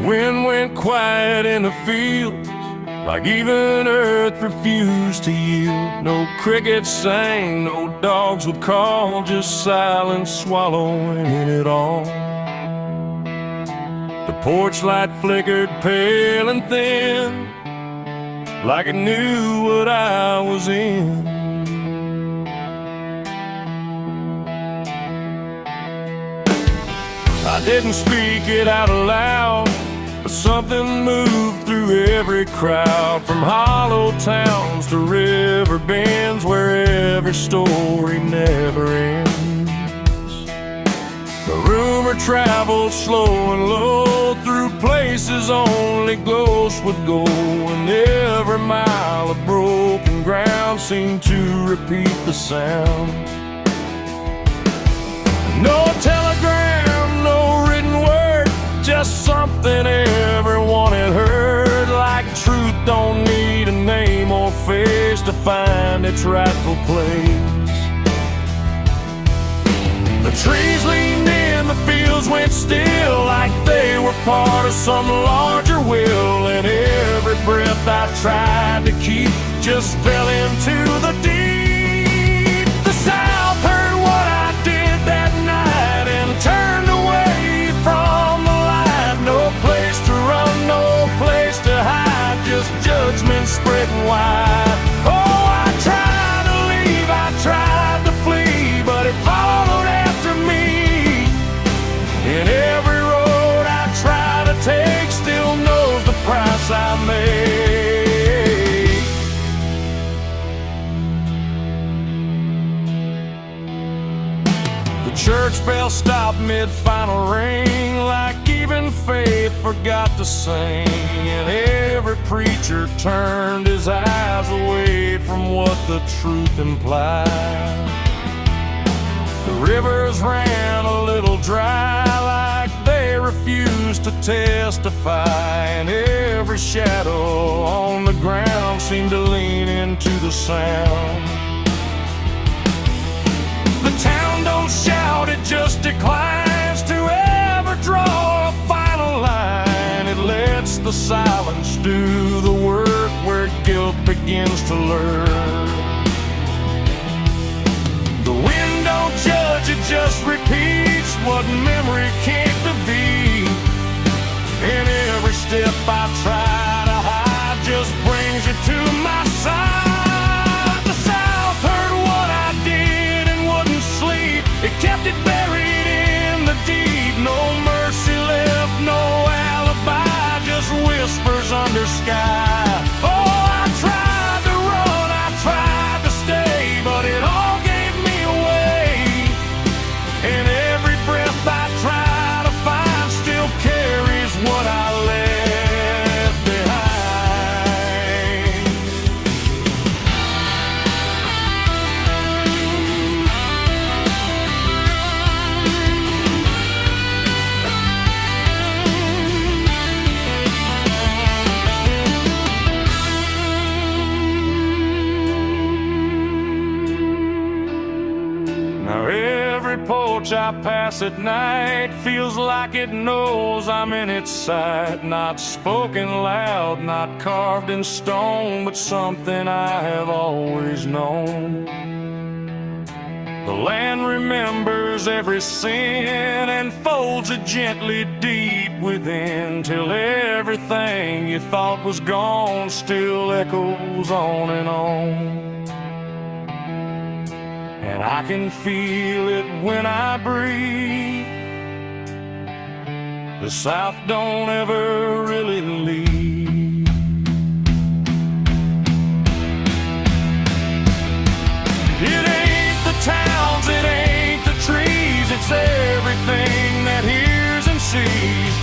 wind went quiet in the fields, like even earth refused to yield. No crickets sang, no dogs would call, just silence swallowing it all. The porch light flickered pale and thin, like it knew what I was in. I didn't speak it out loud, but something moved through every crowd, from hollow towns to river bends, where every story never ends. The rumor traveled slow and low through places only ghosts would go, and every mile of broken ground seemed to repeat the sound. No telegram, no written word, just something everyone had heard, like truth don't need a name or face to find its rightful place. The trees leaned in, the fields went still, like they were part of some larger will, and every breath I tried to keep just fell into the deep. The South heard what I did that night and turned away from the light. No place to run, no place to hide, just judgment spreading wide. Oh, I tried to leave, I tried to flee, but it followed after me. And every road I try to take still knows the price I made. The church bell stopped mid-final ring, like even faith forgot to sing, and every preacher turned his eyes away from what the truth implied. The rivers ran a little dry, like they refused to testify, and every shadow on the ground seemed to lean into the sound. The town don't shout, it just declines to ever draw a final line. It lets the silence do the work where guilt begins to learn. The wind don't judge, it just repeats what memory can't defeat. And every step I try to hide just brings you to my side. The South heard what I did and wouldn't sleep. It kept it buried in the deep. No mercy left, no alibi, just whispers under sky. Oh, I tried to run, I tried to stay, but it all gave me away. And every breath I try to find still carries what I left behind. Now every porch I pass at night feels like it knows I'm in its sight. Not spoken loud, not carved in stone, but something I have always known. The land remembers every sin and folds it gently deep within, till everything you thought was gone still echoes on and on. And I can feel it when I breathe. The South don't ever really leave. It ain't the towns, it ain't the trees, it's everything that hears and sees.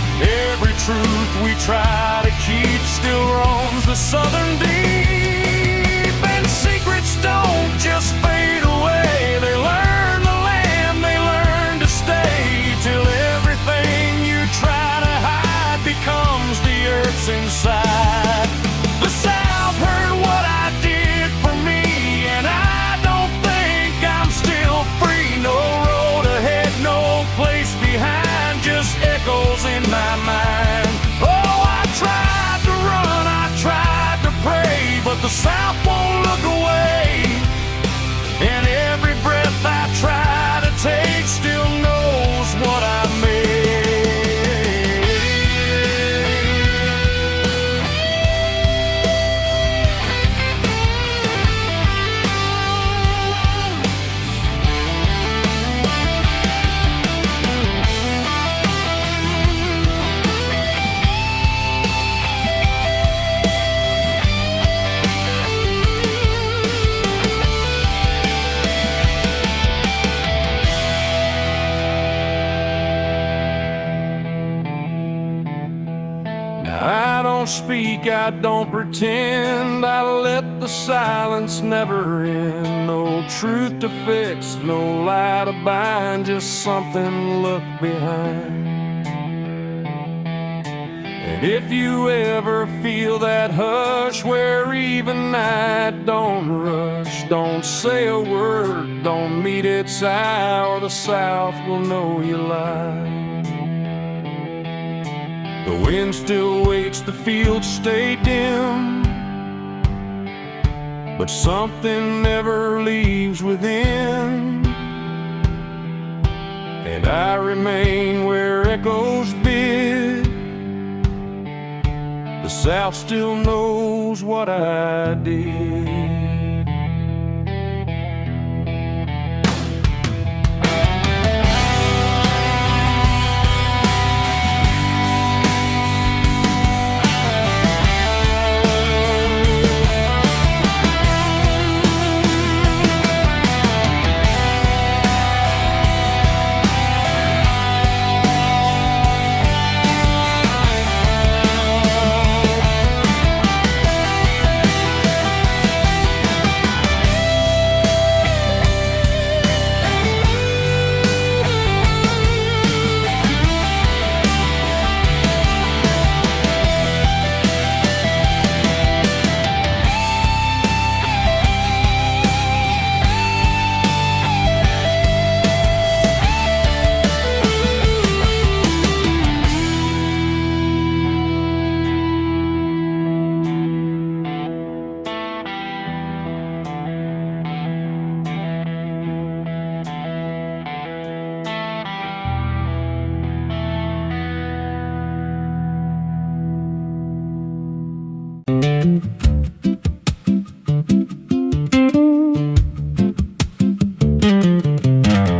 Every truth we try to keep still roams the southern deep. And secrets don't just fade away, they learn the land, they learn to stay, till everything you try to hide becomes the earth's inside. The South heard what I did for me, and I don't think I'm still free. No road ahead, no place behind, just echoes in my mind. Oh, speak, I don't pretend. I let the silence never end. No truth to fix, no lie to bind, just something left behind. And if you ever feel that hush where even night don't rush, don't say a word, don't meet its eye, or the South will know you lie. The wind still waits, the fields stay dim, but something never leaves within. And I remain where echoes bid. The South still knows what I did.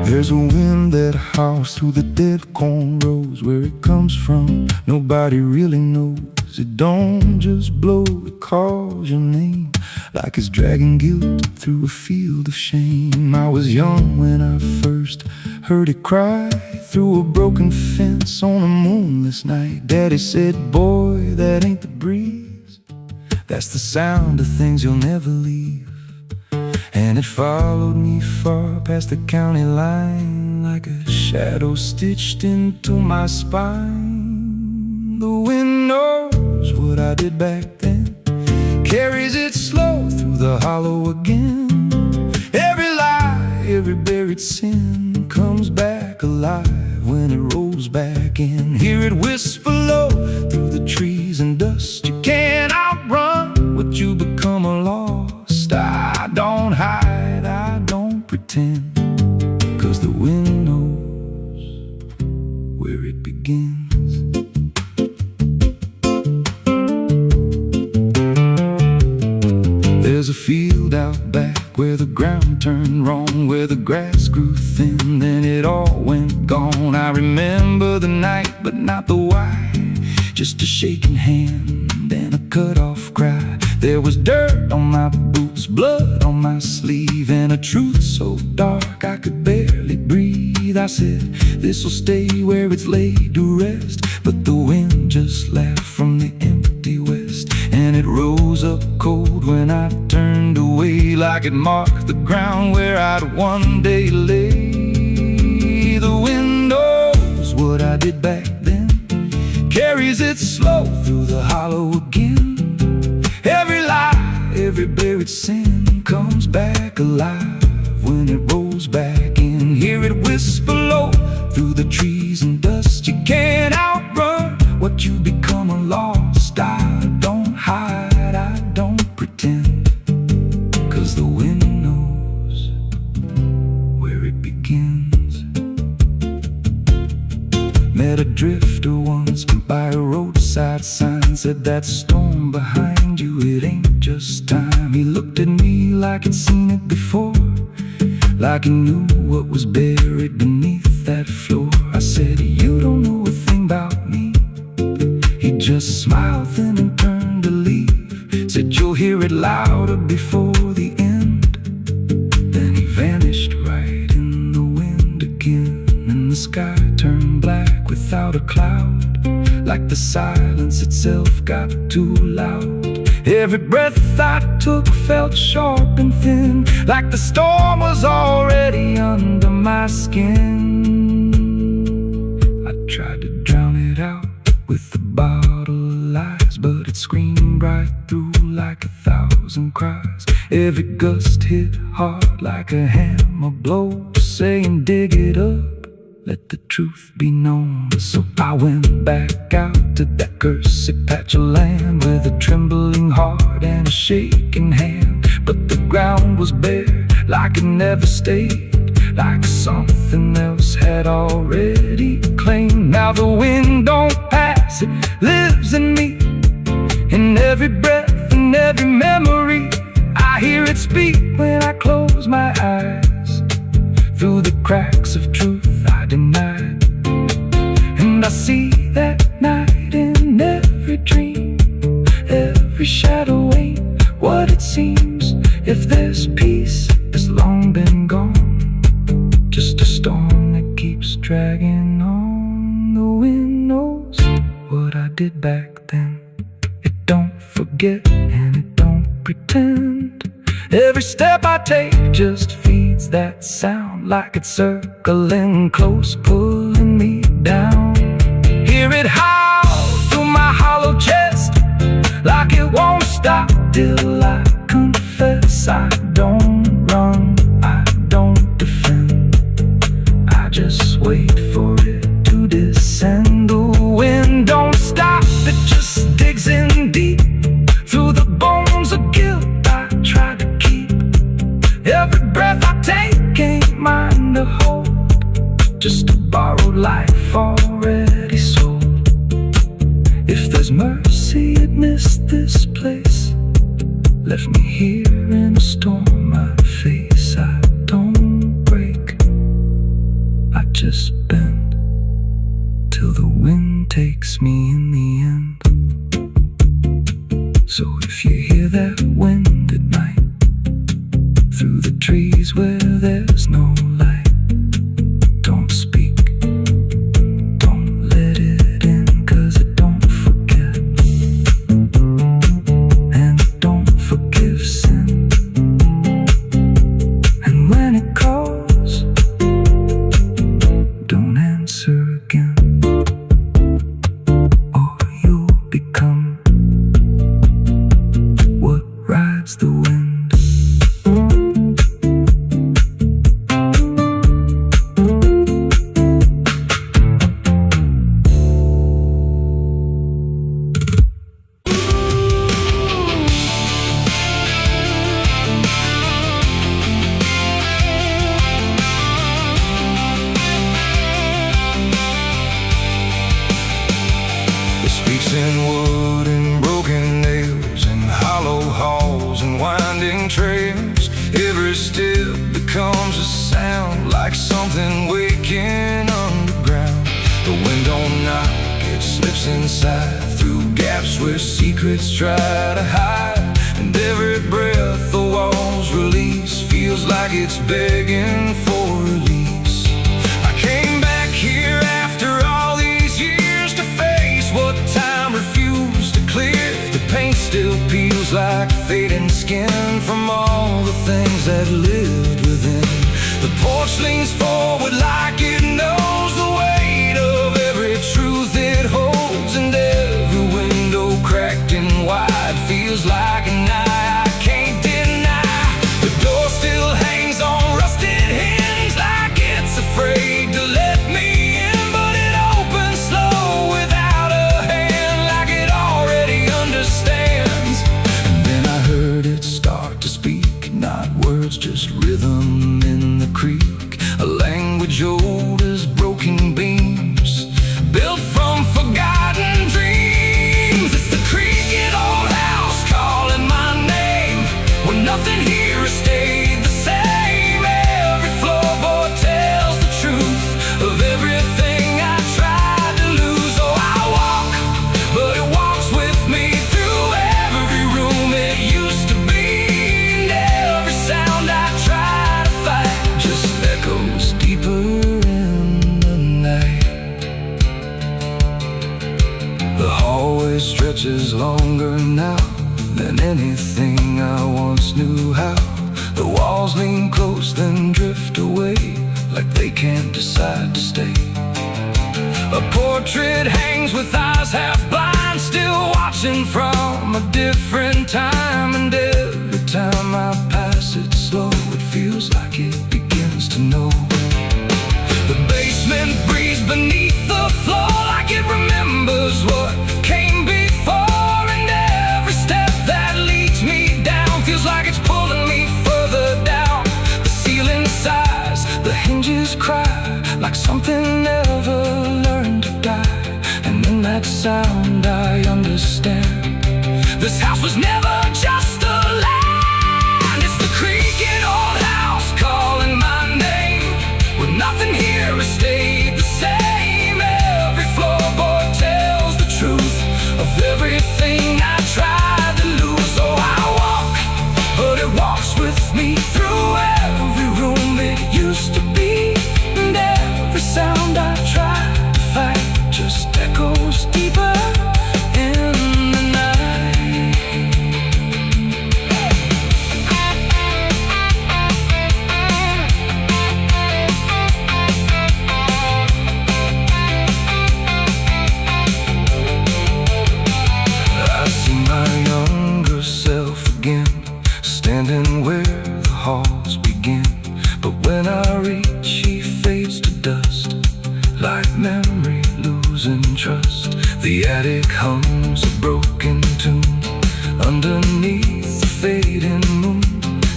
There's a wind that howls through the dead corn rows. Where it comes from, nobody really knows. It don't just blow, it calls your name, like it's dragging guilt through a field of shame. I was young when I first heard it cry through a broken fence on a moonless night. Daddy said, boy, that ain't the breeze, that's the sound of things you'll never leave. And it followed me far past the county line, like a shadow stitched into my spine. The wind knows what I did back then, carries it slow through the hollow again. Every lie, every buried sin comes back alive when it rolls back in. Hear it whisper low through the trees and dust. You can't outrun what you become lost. I don't hide, I don't pretend, 'cause the wind knows where it begins. There's a field out back where the ground turned wrong, where the grass grew thin, then it all went gone. I remember the night, but not the why, just a shaking hand and a cut-off cry. There was dirt on my boots, blood on my sleeve, and a truth so dark I could barely breathe. I said, this'll stay where it's laid to rest, but the wind just laughed from the empty west, and it rose up cold when I turned away, like it marked the ground where I'd one day lay. The wind knows what I did back then, carries it slow through the hollow again. Every lie, every buried sin comes back alive when it rolls back in. Hear it whisper low through the trees and dust. You can't outrun what you become lost. I don't hide, I don't pretend, 'cause the wind knows where it begins. Met a drifter once by a roadside sign, said that storm behind you, it ain't just time. He looked at me like he'd seen it before, like he knew what was buried beneath that floor. I said, you don't know a thing about me. He just smiled thin and turned to leave, said, you'll hear it louder before the end. Then he vanished right in the wind again, and the sky turned black without a cloud, like the silence itself got too loud. Every breath I took felt sharp and thin, like the storm was already under my skin. I tried to drown it out with a bottle of lies, but it screamed right through like 1,000 cries. Every gust hit hard like a hammer blow, saying dig it up, let the truth be known. So I went back out to that cursed patch of land with a trembling heart and a shaking hand. But the ground was bare, like it never stayed, like something else had already claimed. Now the wind don't pass, it lives in me, in every breath and every memory. I hear it speak when I close my eyes, through the cracks of truth I denied. And I see that night in every dream, every shadow ain't what it seems. If there's peace, it's long been gone, just a storm that keeps dragging on. The wind knows what I did back then. It don't forget and it don't pretend. Every step I take just feeds that sound, like it's circling close, pulling me down. Hear it howl through my hollow chest, like it won't stop till I confess. I don't run, I don't defend, I just wait for it to descend. The wind don't stop, it just digs in deep, through the bones of guilt I try to keep. Every breath I take ain't mine to hold, just a borrowed life already sold. If there's mercy, it missed this place, left me here in a storm I face. I don't break, I just bend, till the wind takes me in the end. So if you hear that wind at night, through the trees where there's no light, don't speak, don't let it in, 'cause it don't forget, and it don't forgive sin. And when it calls, don't answer again, or you'll become what rides the wind. Speaks in wood and broken nails, and hollow halls and winding trails. Every step becomes a sound, like something waking underground. The wind don't knock, it slips inside, through gaps where secrets try to hide. And every breath the walls release feels like it's begging for release. I came back here after all these years to face what time refused to clear. The paint still peels like fading skin from all the things that lived within. The porch leans forward like it knows the weight of every truth it holds, and every window cracked and wide feels like an eye I can't deny. The door still hangs on rusted hinges, like it's afraid to let me in, but it opens slow without a hand, like it already understands. And then I heard it start to speak, not words, just rhythm in the creek, a language old as broken beams, built from forgotten dreams. It's the creaky old house calling my name, when nothing here has stayed the same. Every floorboard tells the truth of everything I tried to lose. Oh, I walk, but it walks with me through every room it used to be, and every sound I try to fight just echoes deeper in the night. than anything I once knew how. The walls lean close, then drift away, like they can't decide to stay. A portrait hangs with eyes half blind, still watching from a different time. And every time I pass it slow, it feels like it begins to know. The basement breathes beneath the floor, like it remembers what came before. And every step that leads me down feels like it's pulling me further down. The ceiling sighs, the hinges cry, like something never learned to die. And in that sound I understand, this house was never just a land. It's the creaking old house calling my name, where nothing here has stayed the same. Every floorboard tells the truth of everything I tried to lose. So I walk, but it walks with me through every room it used to be. And every sound I try to fight just echoes deeper in the night. I see my younger self again, standing where the halls begin. But when I reach, he fades to dust, like memory losing trust. The attic hums a broken tune underneath the fading moon.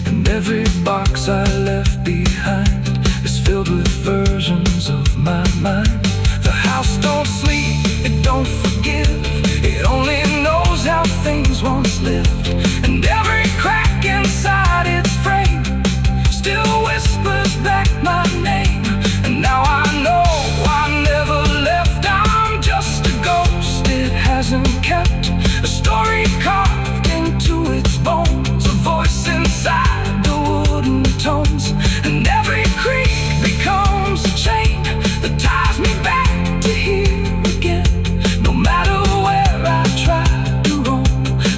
And every box I left behind is filled with versions of my mind. The house don't sleep, it don't forgive, it only knows how things once lived. And every crack inside its frame still whispers back my name. And now I know I never left, I'm just a ghost it hasn't kept. A story carved into its bones, a voice inside the wooden tones. And every creak becomes a chain that ties me back to here again. No matter where I try to roam,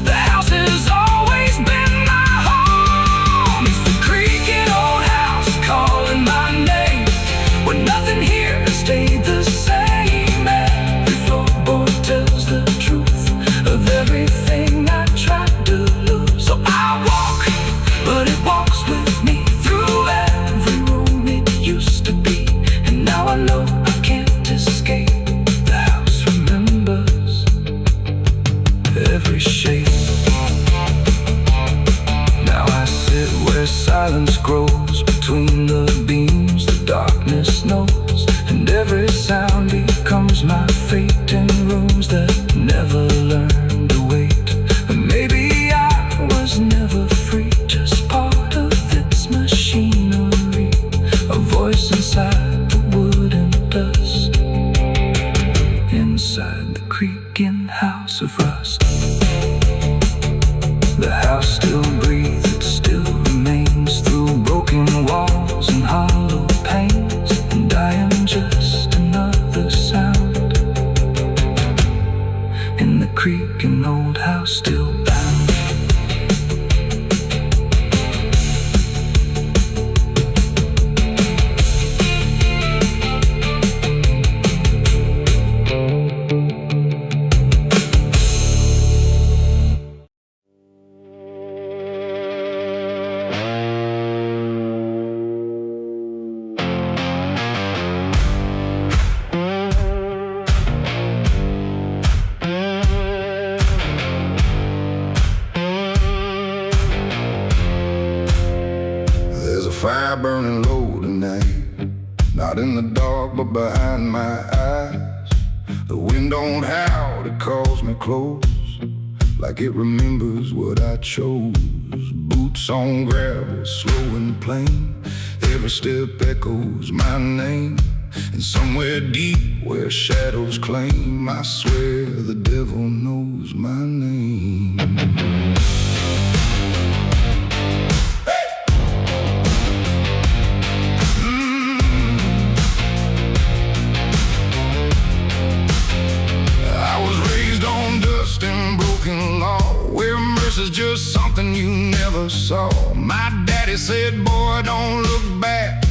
the house has always been my home. It's the creaking old house calling my name, where nothing here has stayed the same. Every floorboard tells the truth of everything I tried to lose. So I walk, but it walks with me through every room it used to be. And now I know I can't escape, the house remembers every shape. Now I sit where silence grows between the beams, the darkness knows. And every sound becomes my fate in rooms that never learned to wait. And maybe I was never free, just part of its machinery, a voice inside the wooden dust, inside the creaking house of rust. The house still breathes, it still remains through broken walls and hollow panes. And I am just another sound in the creaking old house still bound. Fire burning low tonight, not in the dark but behind my eyes. The wind don't howl, it calls me close, like it remembers what I chose. Boots on gravel, slow and plain, every step echoes my name. And somewhere deep where shadows claim, I swear the devil knows my name. I was raised on dust and broken law, where mercy's just something you never saw. My daddy said, boy, don't look back.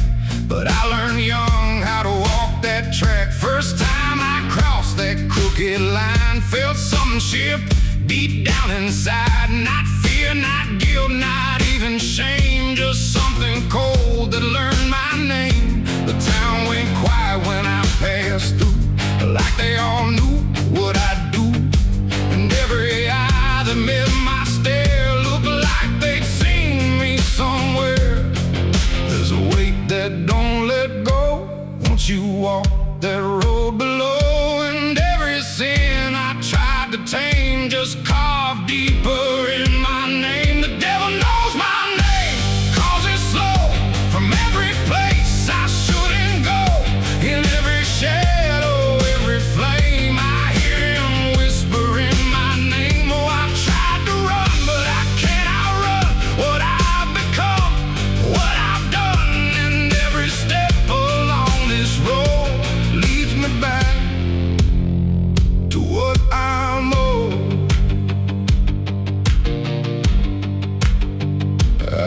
But I learned young how to walk that track. First time I crossed that crooked line, felt something shift deep down inside. Not fear, not guilt, not even shame, just something cold that learned my name. The town went quiet when I passed through, like they all knew what I'd do. And every eye that met my stare looked like they'd seen me somewhere. There's a weight that don't let go once you walk that road below. And every sin I tried to tame just carved deeper in my name. The devil knows my name, 'cause it's slow. From every place I shouldn't go, in every shadow, every flame, I hear him whispering my name. Oh, I've tried to run, but I can't outrun what I've become, what I've done. And every step along this road leads me back to what I'm owed.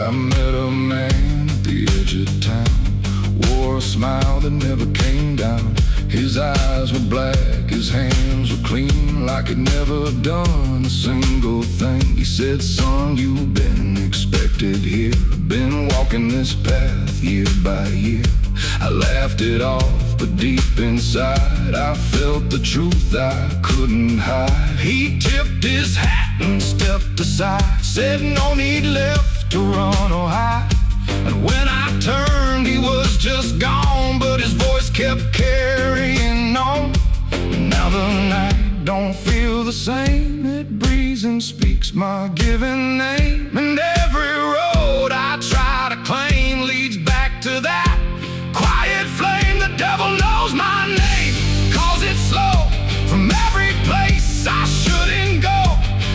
I met a man at the edge of town, wore a smile that never came down. His eyes were black, his hands were clean, like he'd never done a single thing. He said, son, you've been expected here, been walking this path year by year. I laughed it off, but deep inside I felt the truth I couldn't hide. He tipped his hat and stepped aside, said no need left to run or hide. And when I turned, he was just gone, but his voice kept carrying on. And now the night don't feel the same, it breathes and speaks my given name. And every road I try to claim leads back to that quiet flame. The devil knows my name, 'cause it's slow. From every place I shouldn't go,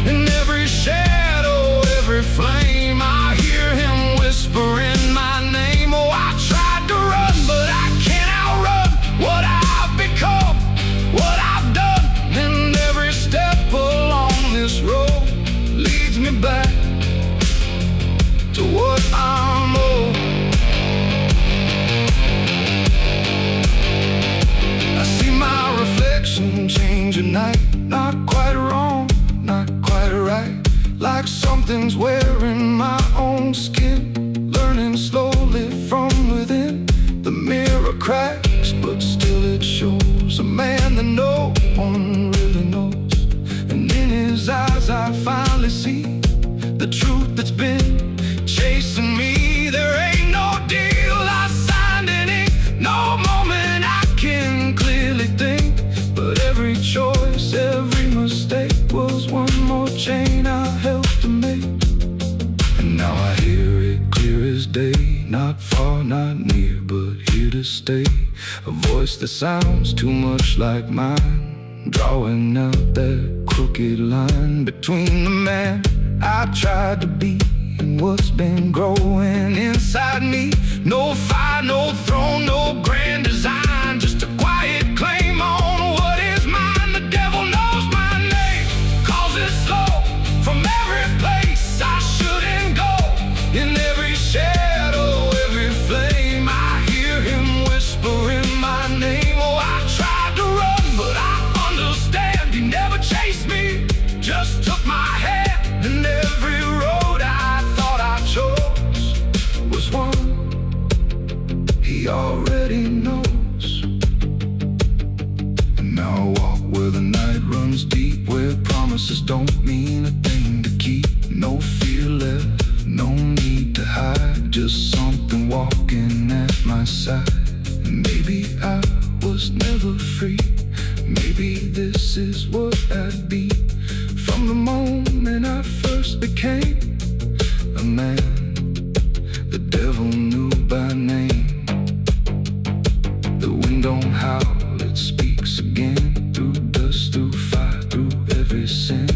in every shadow, every flame, I hear him whispering my name. Oh, I tried to run, but I can't outrun what I've become, what I've done. And every step along this road leads me back to what I'm owed. I see my reflection change at night, not quite wrong, not quite right, like something's wearing my own skin, learning slowly from within. The mirror cracks, but still it shows a man that no one really knows. And in his eyes I finally see the truth that's been chasing me. There ain't no deal I signed in ink, no moment I can clearly think, but every choice, every mistake was one more chain I helped to make. And now I hear it clear as day, not far, not near, but here to stay. A voice that sounds too much like mine, drawing out that crooked line between the man I tried to be and what's been growing inside me. No fire, no throne, no grand design, just a quiet claim on what is mine. The devil knows my name, 'cause it's slow. From every place I shouldn't go, in every shadow, every flame, I hear him whispering my name. Oh, I tried to run, but I understand he never chased me, just took my hand. And every road I thought I chose was one he already knows. And now I walk where the night runs deep, where promises don't mean a thing to keep. No fear left, no need to hide, just something walking at my side. Maybe I was never free, maybe this is what I'd be. From the moment I first became a man, the devil knew by name. The wind don't howl, it speaks again, through dust, through fire, through every sin.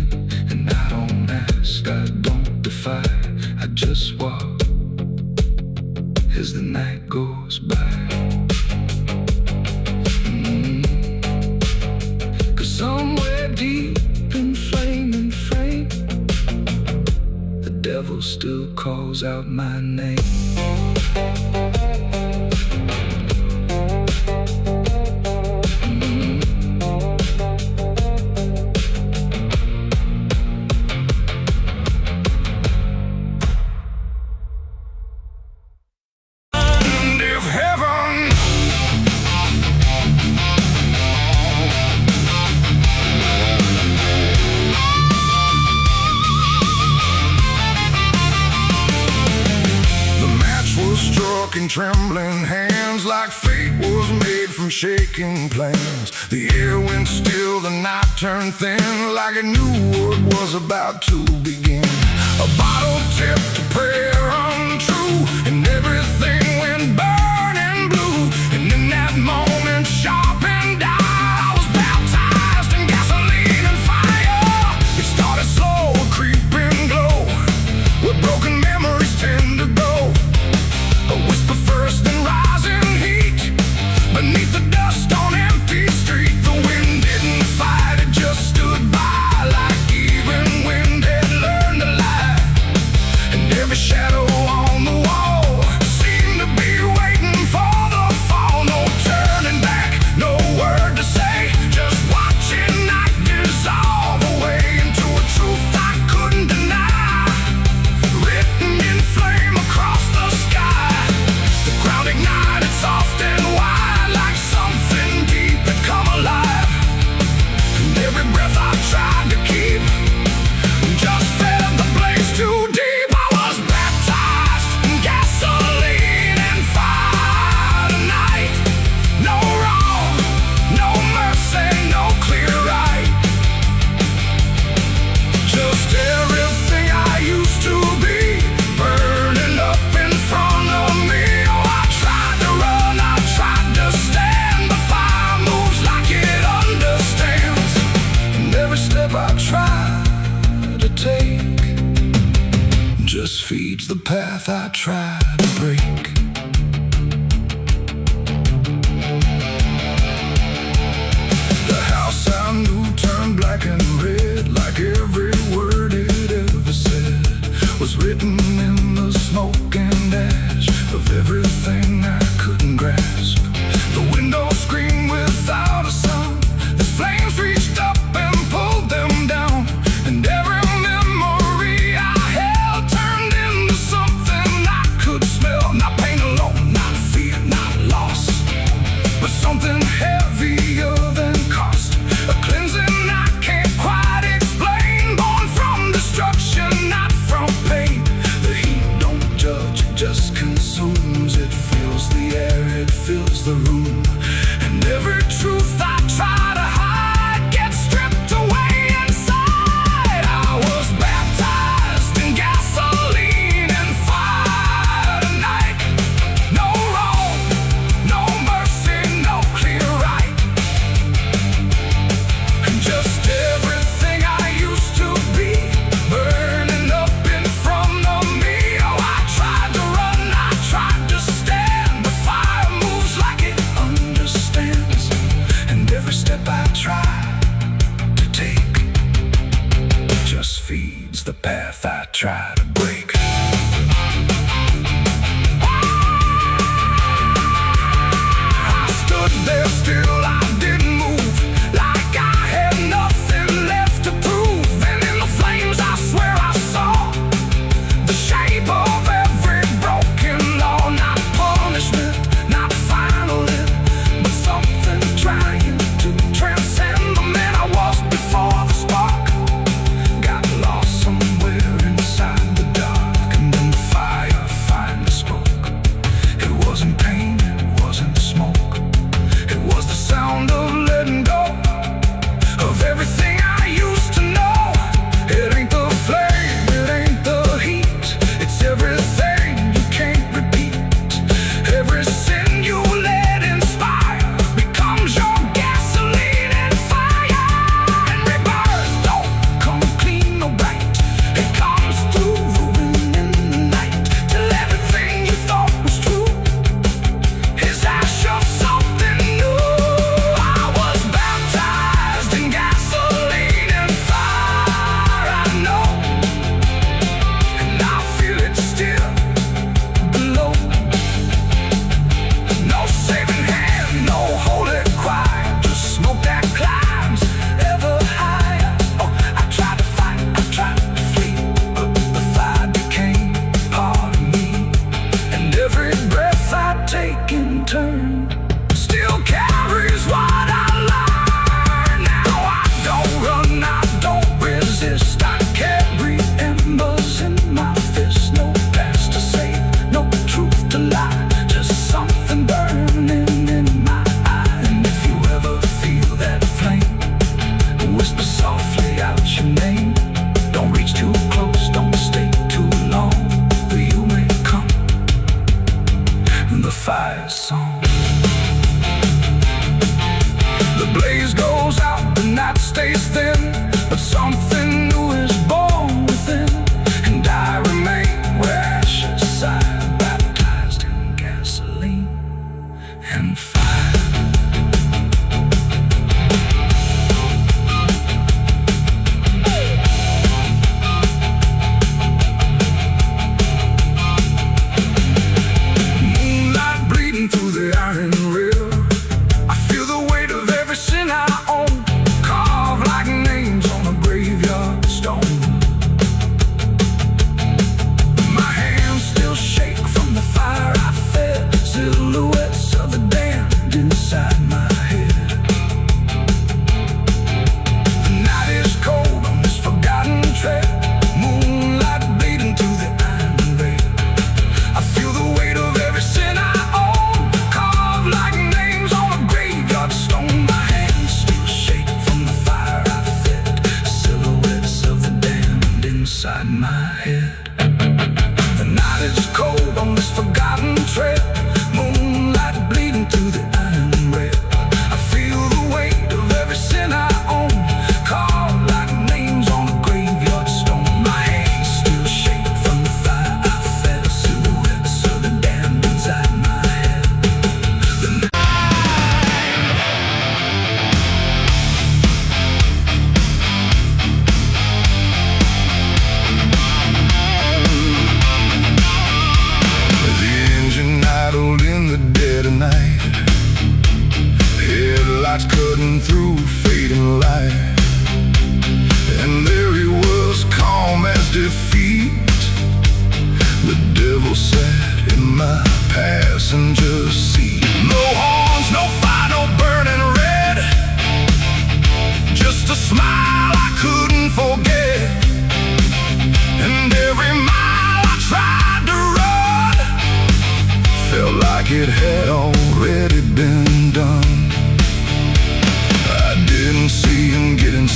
And I don't ask, I don't defy, I just walk as the night goes by. 'Cause somewhere deep in flame and frame, the devil still calls out my name. In trembling hands, like fate was made from shaking plans. The air went still, the night turned thin, like it knew what was about to begin. A bottle tipped, a prayer untrue, and everything went burning blue. And in that moment, sharp and dire, I was baptized in gasoline and fire. It started slow, a creeping glow, where broken memories tend to go. A whisper first, then rising heat beneath the dust on empty street. The wind didn't fight, it just stood by, like even wind had learned to lie. And every shadow on the wall seemed to be waiting for the fall. No turning back, no word to say, just watching night dissolve away into a truth I couldn't deny, written in flame across the sky. The ground ignited soft and wide, like something deep had come alive. And every breath I tried to keep just fed the blaze too deep. I was baptized in gasoline and fire tonight. No wrong, no mercy, no clear right. Just everything I used to be, burning up in front of me. Oh, I tried to run, I tried to stand, but fire moves like it understands. And every step I try to take just feeds the path I try to break. The house I knew turned black and red, like every word it ever said was written in the smoke and ash of everything I couldn't grasp. The window screamed without a sound, the flames reached up and pulled them down. And every memory I held turned into something I could smell. Not pain alone, not fear, not loss, but something heavier than cost. A cleansing I can't quite explain, born from destruction, not from pain. The heat don't judge, it just consumes. It fills the air, it fills the room. And every truth I try to hide gets stripped away inside. I was baptized in gasoline and fire tonight. No wrong, no mercy, no clear right. And just everything I used to be, burning up in front of me. Oh, I tried to run, I tried to stand, but fire moves like it understands. And every step I try to take just feeds the path I try to break. I stood there still, I didn't move, like I had nothing left to prove. And in the flames I swear I saw the shape of every broken law. Not punishment, not final end, but something trying to transcend the man I was before the spark got lost somewhere inside the dark. And then the fire finally spoke. It wasn't pain, it wasn't smoke, it was the sound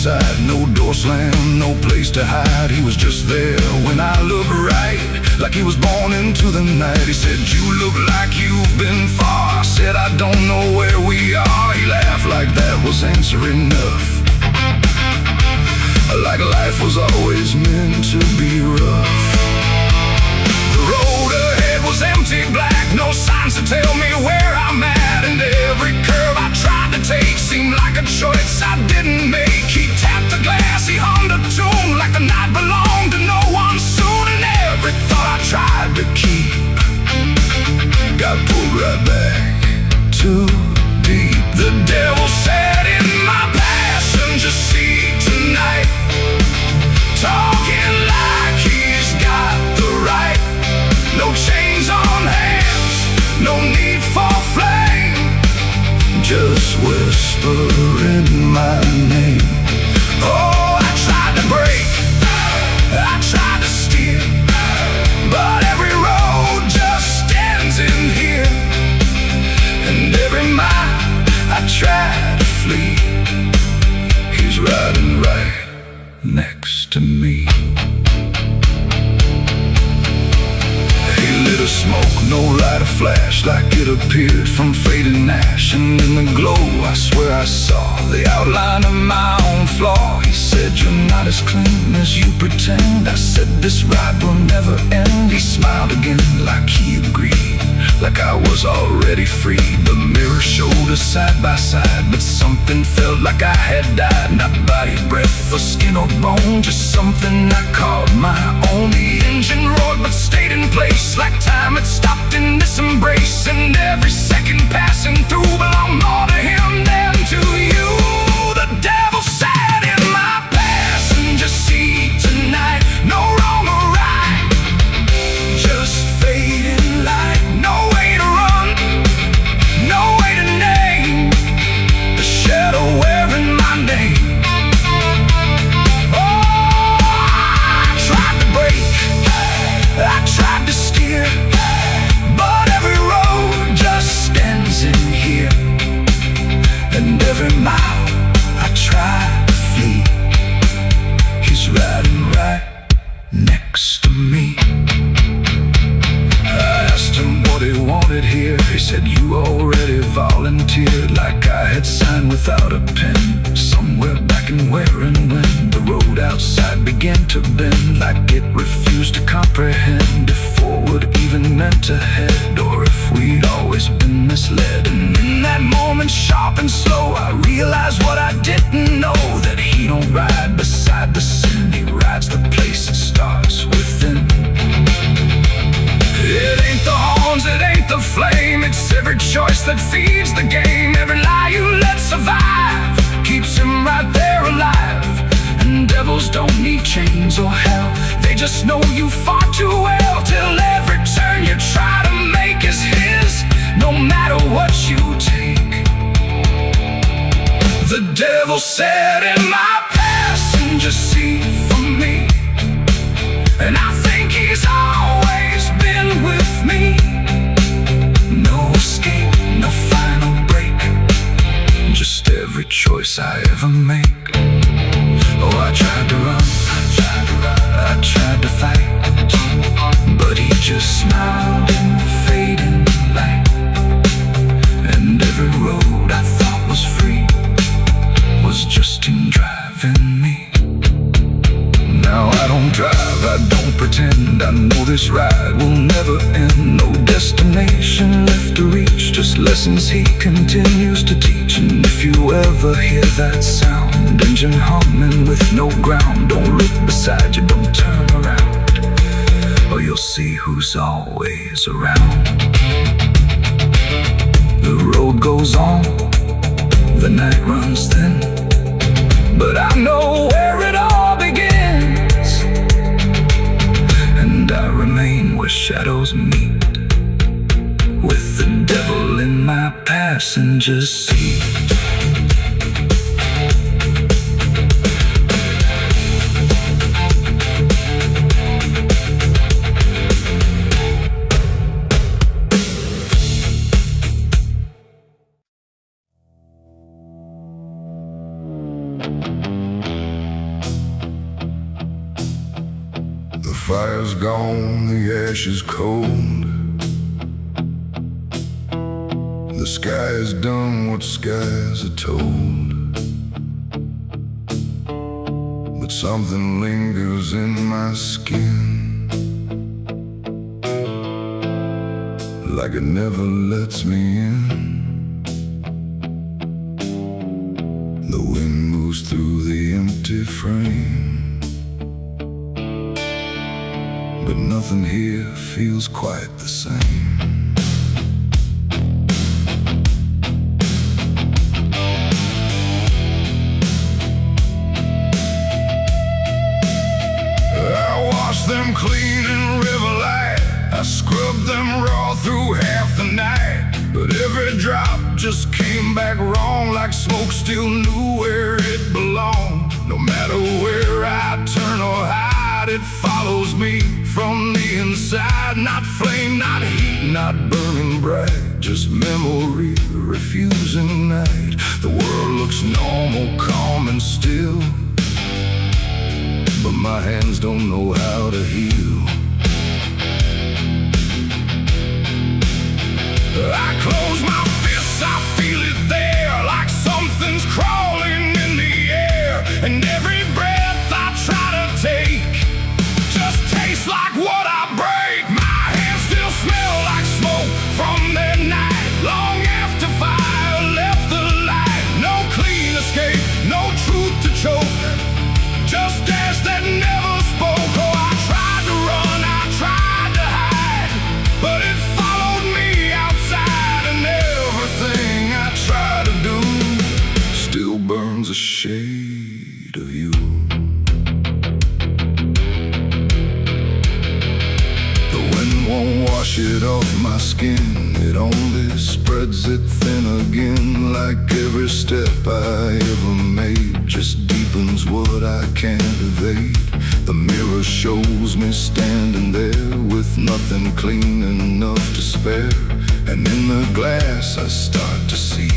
side, no door slam, no place to hide. He was just there when I looked right, like he was born into the night. He said, you look like you've been far. I said, I don't know where we are. He laughed like that was answer enough, like life was always meant to be rough. The road ahead was empty black, no signs to tell me where I'm at. And every curve I tried to take seemed like a choice I didn't make. He tapped the glass, he hummed a tune like the night belonged to no one soon. And every thought I tried to keep got pulled right back too deep. The devil sat in my passenger seat tonight, talking like he's got the right. No chains on hands, no need for flame, just whispering my name. Oh, I tried to break, I tried to steer, but every road just stands in here. And every mile I try to flee, he's riding right next to me. He lit a smoke, no light, a flash, like it appeared from fading ash. And in the glow I swear I saw the outline of my own flaw. He said, you're not as clean as you pretend. I said, this ride will never end. He smiled again like he agreed, like I was already free. The mirror showed us side by side, but something felt like I had died. Not body, breath, or skin or bone, just something I called my own. The engine roared but stayed in place, like time had stopped in this embrace. And every second passing through belonged more to him than to you. The devil sat in my passenger seat tonight, no wrong or right, just fading light. No way to run, no way to name the shadow wearing my name. Oh, I tried to break, I tried to steer, but every road just stands in here. And every mile I try to flee, he's riding right next to me. I asked him what he wanted here. He said, you already volunteered, like I had signed without a pen. Somewhere back in where and when the road outside began to bend, like it refused to comprehend if forward even meant ahead, or if we'd always been misled. And in that moment, sharp and slow, I realized what I didn't know, that he don't ride beside the sin, he rides the place that starts within. It ain't the horns, it ain't the flame, it's every choice that feeds the game. Every lie you let survive keeps him right there alive. And devils don't need chains or hell, they just know you far too well, till every turn you try to make is his, no matter what you take. The devil sat in my passenger seat for me, and I think he's always been with me. No escape, no final break, just every choice I ever make. Oh, I tried to run, I tried to fight, but he just smiled in the fading light. And every road I thought was free was just him driving me. Now I don't drive, I don't pretend, I know this ride will never end. No destination left to reach, just lessons he continues to teach. And if you ever hear that sound, engine humming with no ground, don't look beside you, don't turn around, or you'll see who's always around. The road goes on, the night runs thin, but I know where it all begins, and I remain where shadows meet, with the devil in my passenger seat. fire's gone, the ash is cold. The sky has done what skies are told. But something lingers in my skin, like it never lets me in. The wind moves through the empty frame, but nothing here feels quite the same. I wash them clean in river light, I scrub them raw through half the night. But every drop just came back wrong, like smoke still knew where it belonged. No matter where I turn or hide, it follows me from the inside. Not flame, not heat, not burning bright, just memory refusing night. The world looks normal, calm and still, but my hands don't know how to heal. I close my fists, I feel it there, like something's crawling in the air. And every breath I try to take just tastes like what I break. My hands still smell like smoke from that night, long after fire left the light. No clean escape, no truth to choke, just ash that never spoke. Oh, I tried to run, I tried to hide, but it followed me outside. And everything I try to do still burns a shade of you. The wind won't wash it off my skin, it only spreads it thin again. Like every step I ever made just deepens what I can't evade. The mirror shows me standing there with nothing clean enough to spare. And in the glass I start to see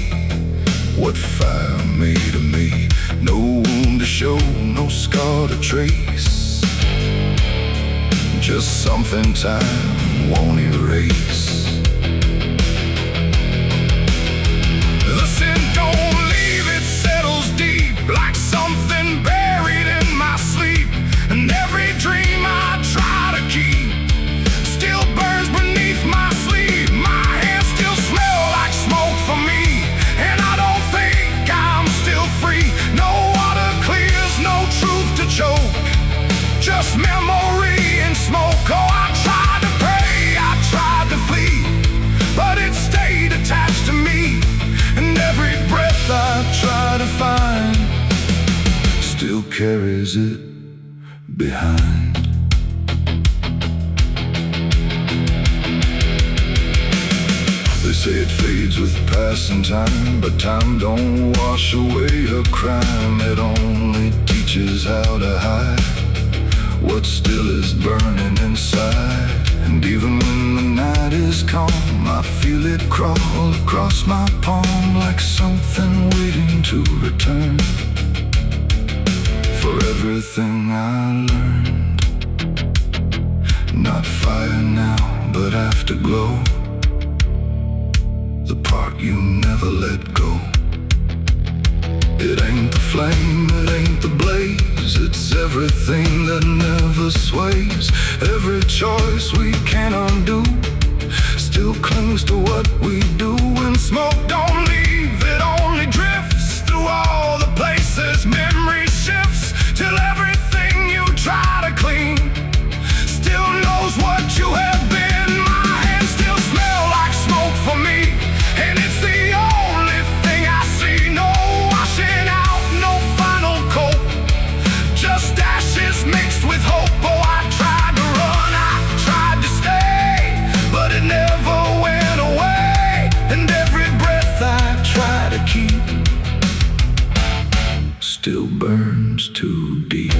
what fire made of me. No wound to show, no scar to trace, just something time won't erase. The sin don't leave, it settles deep, like something buried in my sleep. And every dream I try to keep still burns beneath my sleeve. My hands still smell like smoke for me, and I don't think I'm still free. No water clears, no truth to choke, just memory and smoke. Oh, I tried to pray, I tried to flee, but it stayed attached to me. And every breath I try to find still carries it behind. They say it fades with passing time, but time don't wash away a crime. It only teaches how to hide what still is burning inside. And even when the night is calm, I feel it crawl across my palm, like something waiting to return for everything I learned. Not fire now, but afterglow, the part you never let go. It ain't the flame, it ain't the blaze, it's everything that never sways. Every choice we can't undo still clings to what we do. And smoke don't leave, it only drifts through all the places memory shifts, till everything you try to clean still knows what you have been. My hands still smell like smoke for me, and it's the only thing I see. No washing out, no final coat, just ashes mixed with hope. Oh, I tried to run, I tried to stay, but it never went away. And every breath I try to keep still burns too deep.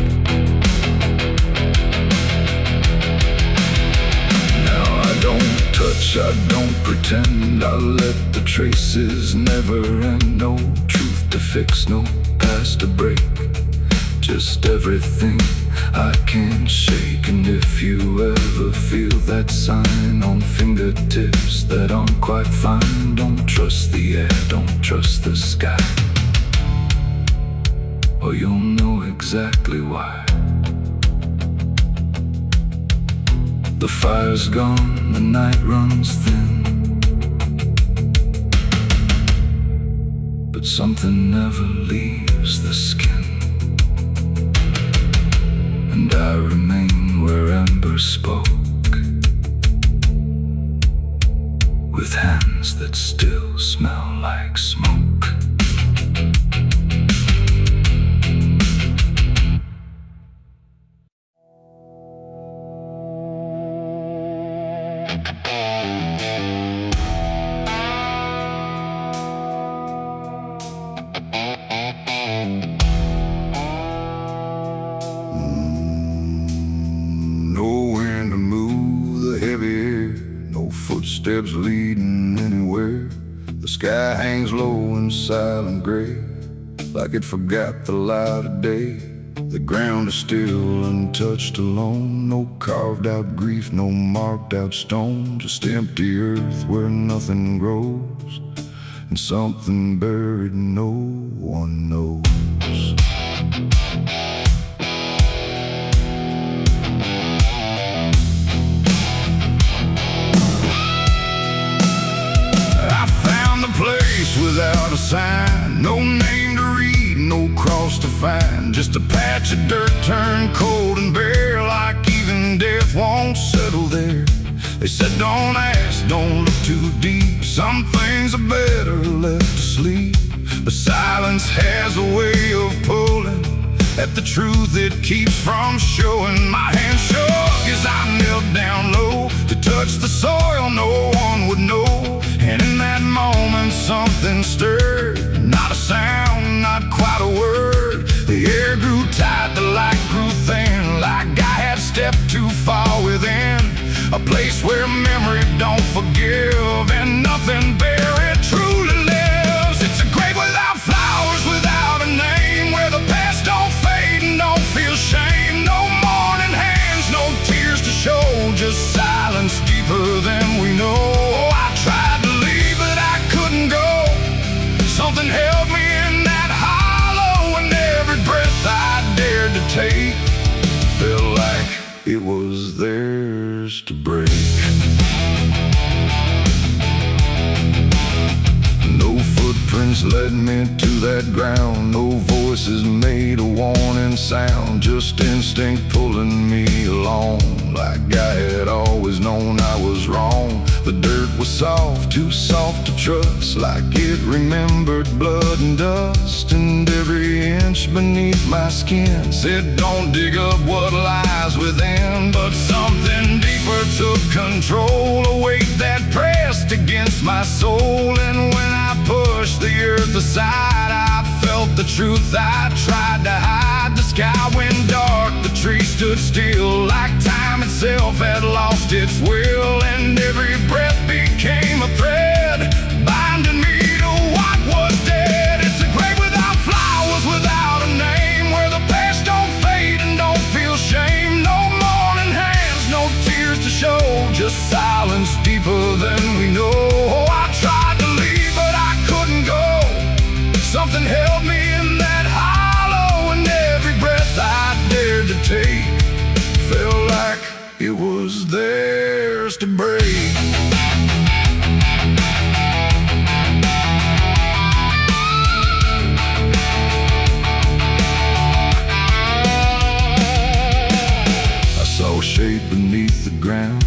Now I don't touch, I don't pretend, I let the traces never end. No truth to fix, no past to break, just everything I can't shake. And if you ever feel that sign on fingertips that aren't quite fine, don't trust the air, don't trust the sky, or you'll know exactly why. The fire's gone, the night runs thin, but something never leaves the skin. And I remain where ember spoke, with hands that still smell like smoke. Footsteps leading anywhere. The sky hangs low in silent gray, like it forgot the light of day. The ground is still untouched, alone. No carved out grief, no marked out stone. Just empty earth where nothing grows, and something buried no one knows. Without a sign, no name to read, no cross to find, just a patch of dirt turned cold and bare, like even death won't settle there. They said don't ask, don't look too deep, some things are better left asleep. But silence has a way of pulling at the truth it keeps from showing. My hand shook as I knelt down low to touch the soil no one would know. And in that moment something stirred, not a sound, not quite a word. The air grew tight, the light grew thin, like I had stepped too far within a place where memory don't forgive, and nothing buried truly lives. It's a grave without flowers, without a name, where the past don't fade and don't feel shame. No mourning hands, no tears to show, just silence deeper than we know. I tried to leave, but I couldn't go. Something held me in that hollow, and every breath I dared to take felt like it was theirs to break. No footprints led me to that ground, no voices made a warning sound, just instinct pulling me along, like I had always known I was wrong. The dirt was soft, too soft to trust, like it remembered blood and dust, and every inch beneath my skin said don't dig up what lies within. But something deeper took control, a weight that pressed against my soul, and when I pushed the earth aside, I felt the truth I tried to hide. The sky went dark, the trees stood still, like time itself had lost its will, and every breath became a thread, binding me to what was dead. It's a grave without flowers, without a name, where the past don't fade and don't feel shame. No mourning hands, no tears to show, just silence deeper than we know. I tried to leave, but I couldn't go. Something held me in that hollow, and every breath I dared to take felt like it was theirs to break. I saw a shape beneath the ground,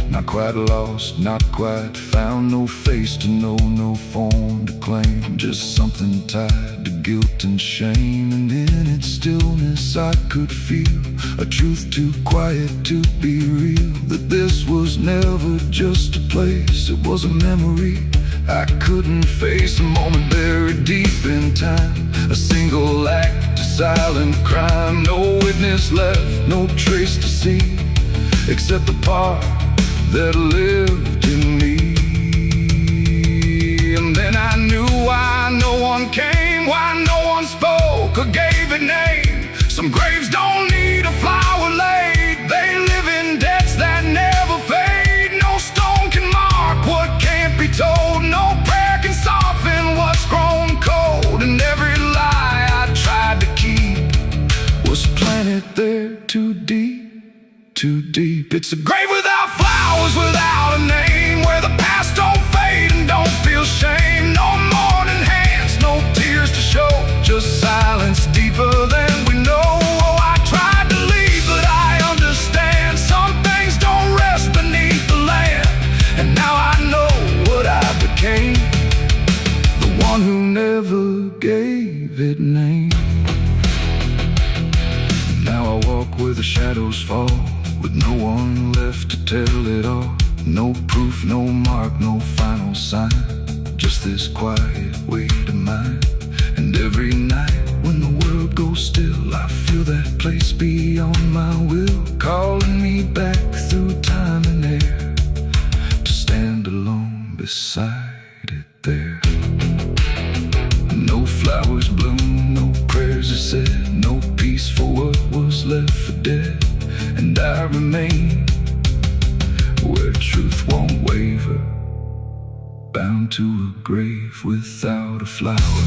not quite lost, not quite found, no face to know, no form to claim, just something tied to guilt and shame. And in its stillness I could feel a truth too quiet to be real, that this was never just a place, it was a memory I couldn't face. A moment buried deep in time, a single act of silent crime, no witness left, no trace to see, except the part that lived in me. And then I knew why no one came, why no one spoke or gave a name. Some graves don't need a too deep. It's a Grave without flowers, without a name, where the past don't fade and don't feel shame. No mourning hands, no tears to show, just silence deeper than we know. Oh, I tried to leave, but I understand some things don't rest beneath the land. And now I know what I became, the one who never gave it name. Now I walk where the shadows fall, with no one left to tell it all. No proof, no mark, no final sign, just this quiet weight of mine. And every night when the world goes still, I feel that place beyond my will, calling me back through time and air, to stand alone beside it there. No flowers bloom, no prayers are said, no peace for what was left for dead. And I remain where truth won't waver, bound to a grave without a flower.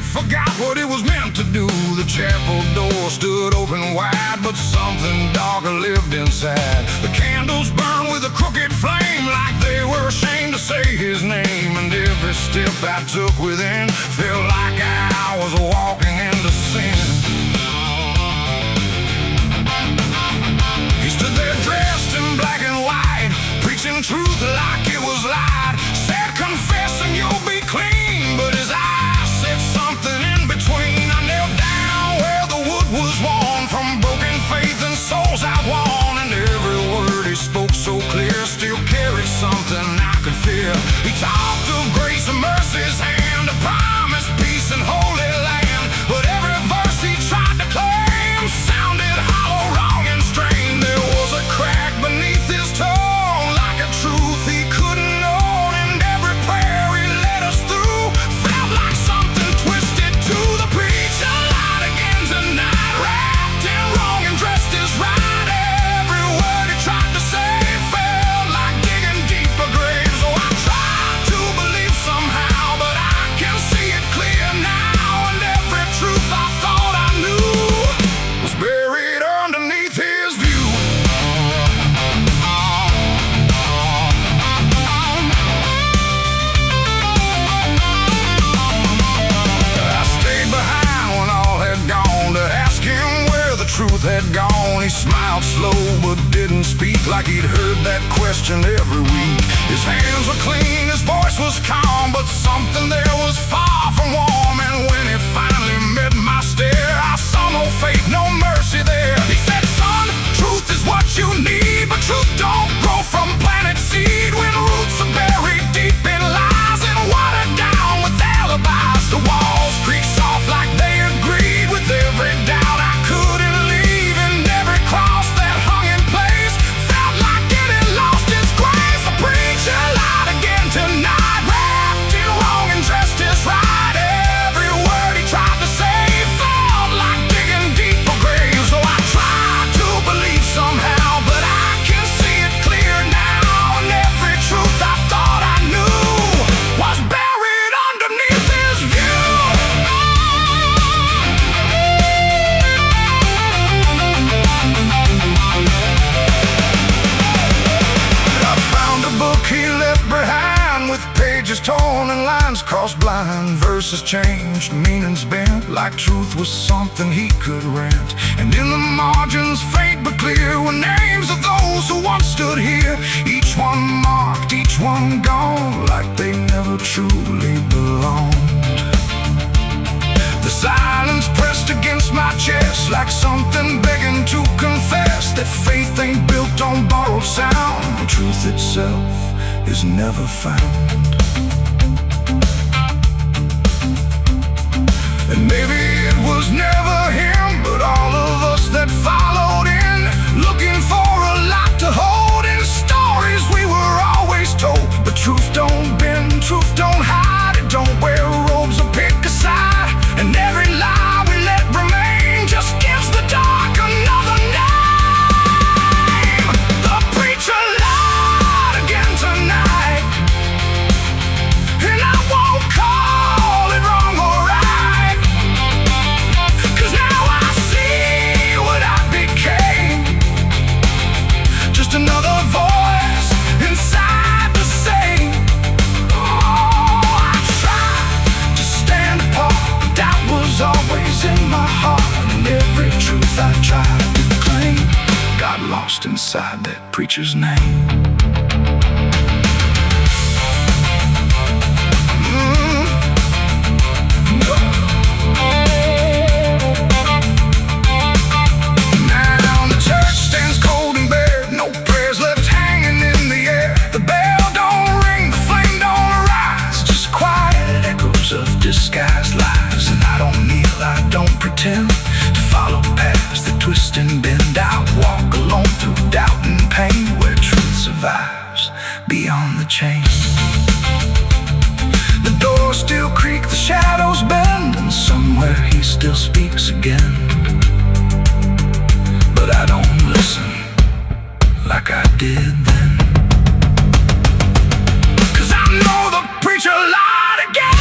Forgot what it was meant to do. The chapel door stood open wide, but something darker lived inside. The candles burned with a crooked flame, like they were ashamed to say his name. And every step I took within felt like I was walking into sin. He stood there dressed in black and white, preaching truth like it was light. Said, confess and you'll be clean, but his eyes said something in between. I knelt down where the wood was worn from broken faith and souls I won. And every word he spoke so clear still carried something I could feel. He talked of grace and mercy's hand, a promise, peace and holy land. But every verse he tried to claim sounded hollow, wrong and strained. There was a crack beneath his tone, like a truth he couldn't own. And every prayer he led us through felt like something twisted to the preach. A light again tonight, wrapped in wrong and dressed as right. Every word he tried to say felt like digging deeper graves. Oh, I tried to believe somehow, but I can see it clear now. And every truth I thought I knew was buried underneath his view. I stayed behind when all had gone to ask him where the truth had gone. He smiled slow but didn't speak, like he'd heard that question every week. His hands were clean, his voice was calm, but something there was far from warm. And when he finally met my stare, I saw no faith, no mercy there. He said, son, truth is what you need, but truth don't grow from planet seed. When roots are buried deep in lies and watered down with alibis, the walls creak soft like they agreed with every doubt I couldn't leave. And every cross that hung in place felt like it had lost its grace. The preacher lied again tonight, wrapped in wrong and dressed as right. Every word he tried to say felt like digging deeper graves. So I tried to believe somehow, but I can see it clear now. And every truth I thought I knew was buried underneath his view. I found a book he left behind, with pages torn and lines crossed blind. Verses changed, meanings bent, like truth was something he could rent. And in the margins, faint but clear, were names of those who once stood here. Each one marked, each one gone, like they never truly belonged. The silence pressed against my chest, like something begging to confess that faith ain't built on borrowed sound. The truth itself is never found. And maybe it was never him, but all of us that followed in, looking for a lot to hold in stories we were always told. But heart, and every truth I tried to claim got lost inside that preacher's name. Disguised lies, and I don't kneel, I don't pretend to follow paths that twist and bend. I walk alone through doubt and pain, where truth survives beyond the chain. The doors still creak, the shadows bend, and somewhere he still speaks again. But I don't listen like I did then, 'cause I know the preacher lied again.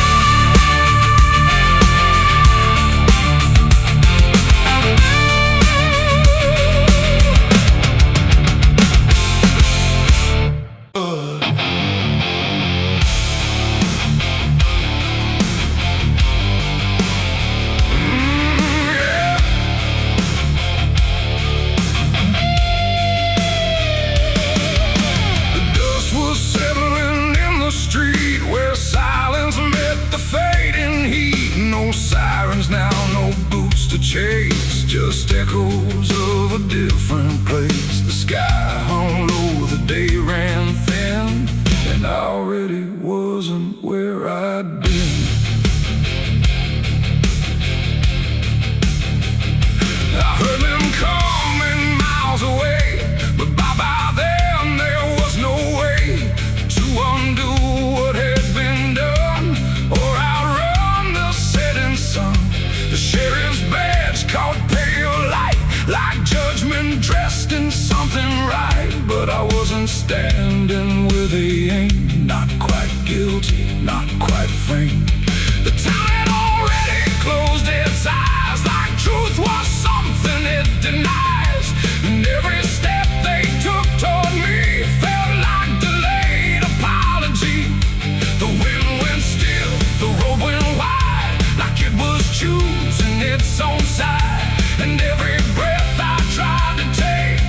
Now no boots to chase, just echoes of a different place. The sky hung low, the day ran thin, and I already wasn't where I'd been. I heard them coming miles away, but by then there was no way to undo what had been done or outrun the setting sun. The sheriff's badge caught pale light, like judgment dressed in something right. But I wasn't standing where they aimed, not quite guilty, not quite framed. The town had already closed its eyes, like truth was something it denies. And every step they took toward me felt like delayed apology. The wind went still, the road went wide, like it was choosing its own side. And every breath I tried to take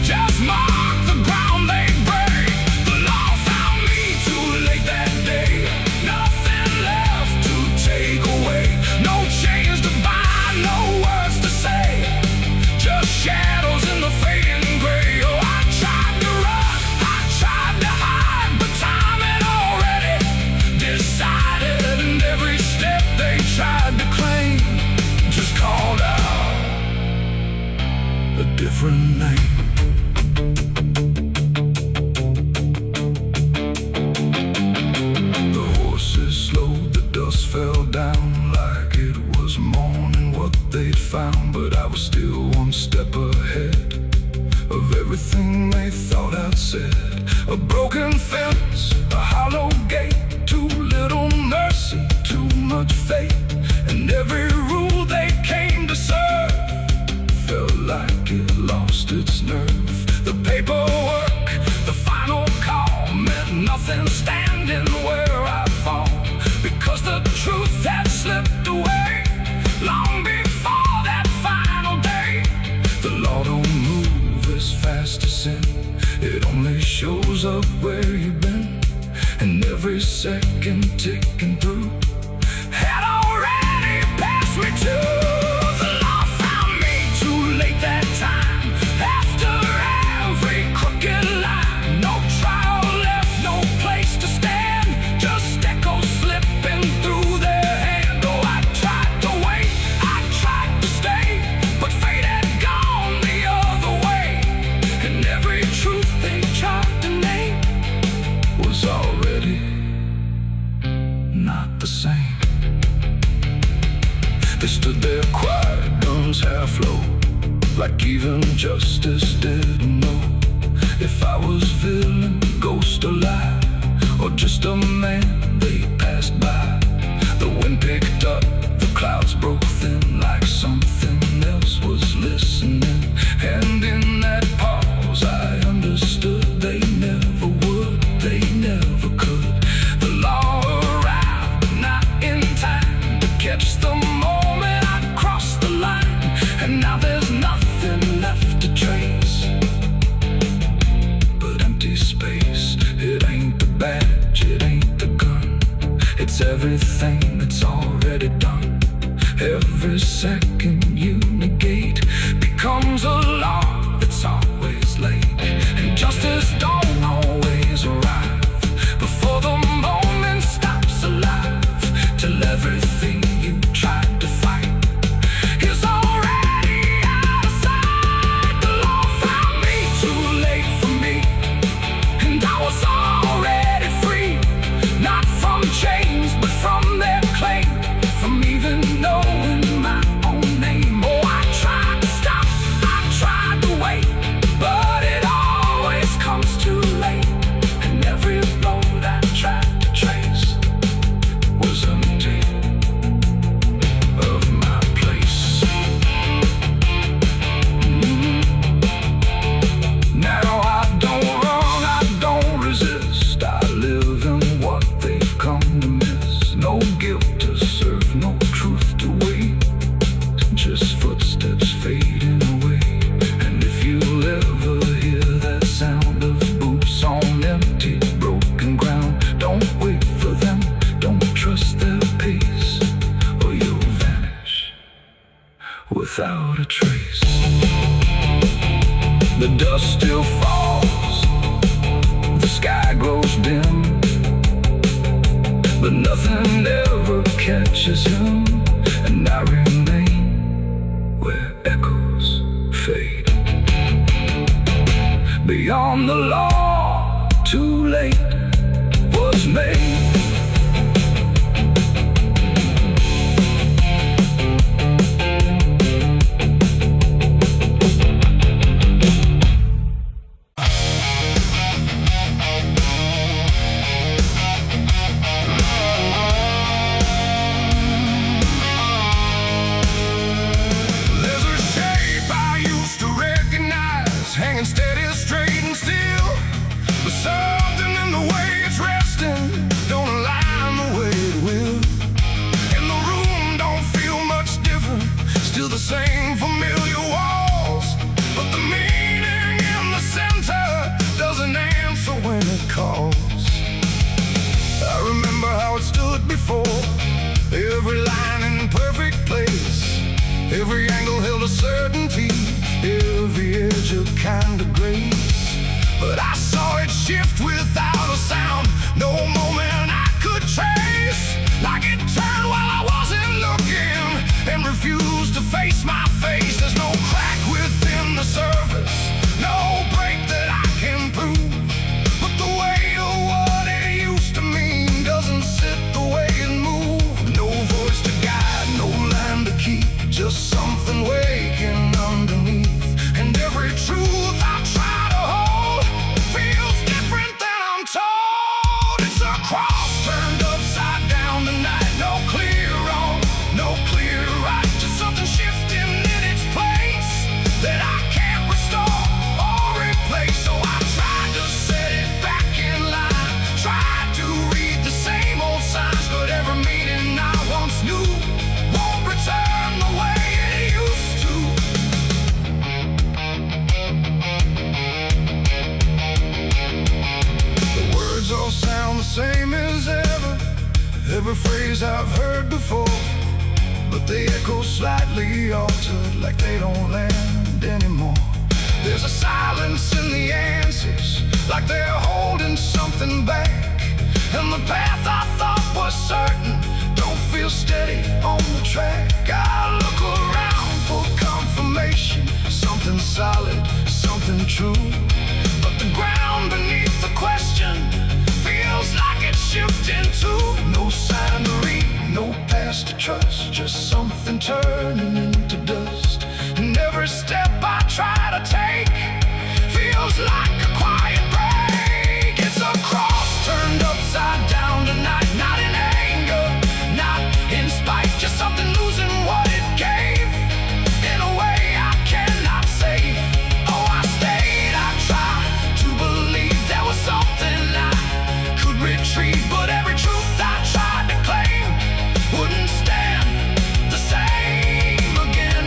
just marked the ground they break. The law found me too late that day, nothing left to take away. No chains to bind, no words to say, just shadows in the fading gray. Oh, I tried to run, I tried to hide, but time had already decided. And every step they tried to claim just called out a different name. The horses slowed, the dust fell down like it was morning what they'd found. But I was still one step ahead of everything they thought I'd said. A broken fence, a hollow gate, too little mercy, too much faith. And every rule they came to serve felt like it lost its nerve. The paperwork, the final call, meant nothing standing where I fall, because the truth had slipped away long before that final day. The law don't move as fast as sin, it only shows up where you've been. And every second ticking through had already passed me too. The law found me too late that time, after every crooked line. No trial left, no place to stand, just echoes slipping through their hand. Oh, I tried to wait, I tried to stay, but fate had gone the other way. And every truth they tried to name was already not the same. They stood there quiet, guns half low, like even justice didn't know if I was villain, ghost or lie, or just a man they passed by. The wind picked up, the clouds broke thin, like something else was listening. And in that pause I understood they never would, they never could. The law arrived, but not in time to catch the moment I crossed It's everything that's already done. Every second you negate becomes a law that's always late. And justice don't always arrive before the moment stops alive. Till everything you tried to fight is already out of sight. The law found me too late for me, and I was already free. Not from chains, but from their claim, from even knowing my own name. Oh, I tried to stop, I tried to wait, but it always comes too late. And every road I tried to trace was empty of my place. Now I don't run, I don't resist. I live in what they've come to miss. No guilt to serve, no truth to wait, just footsteps fading away. And if you'll ever hear that sound of boots on empty, broken ground, don't wait for them, don't trust their pace, or you'll vanish without a trace. The dust still falls, the sky grows dim, but nothing ever catches him. And I remain where echoes fade. Beyond the law, too late was made. There's a shape I used to recognize, hanging steady, straight and still. But something in the way it's resting don't align the way it will. And the room don't feel much different, still the same familiar walls. But the meaning in the center doesn't answer when it calls. I remember how it stood before, every line in perfect place, every angle held a certainty, every edge a kind of grace. But I saw it shift without a sound, no moment I could trace. Like it turned while I wasn't looking, and refused to face my face. There's no crack within the surface, no break that I can prove. But the weight of what it used to mean doesn't sit the way it moved. No voice to guide, no line to keep, just something waking underneath. And every truth I try to hold feels different than I'm told. It's a cross turned upside down tonight. No clear wrong, no clear right, just something shifting in its place that I can't restore or replace. So I tried to set it back in line, tried to read the same old signs, but every meaning I once knew won't return the way it used to. The words all sound the same as ever, every phrase I've heard before, but they echo slightly altered, like they don't land anymore. There's a silence in the answers, like they're holding something back. And the path I thought was certain don't feel steady on the track. I look around for confirmation, something solid, something true. But the ground beneath the question feels like it's shifting too. No sign to read, no past to trust, just something turning into dust. And every step I try to take feels like a quiet break. It's a cross turned upside down tonight, not in anger, not in spite, just something losing what it gave in a way I cannot save. Oh, I stayed, I tried to believe there was something I could retrieve, but every truth I tried to claim wouldn't stand the same again.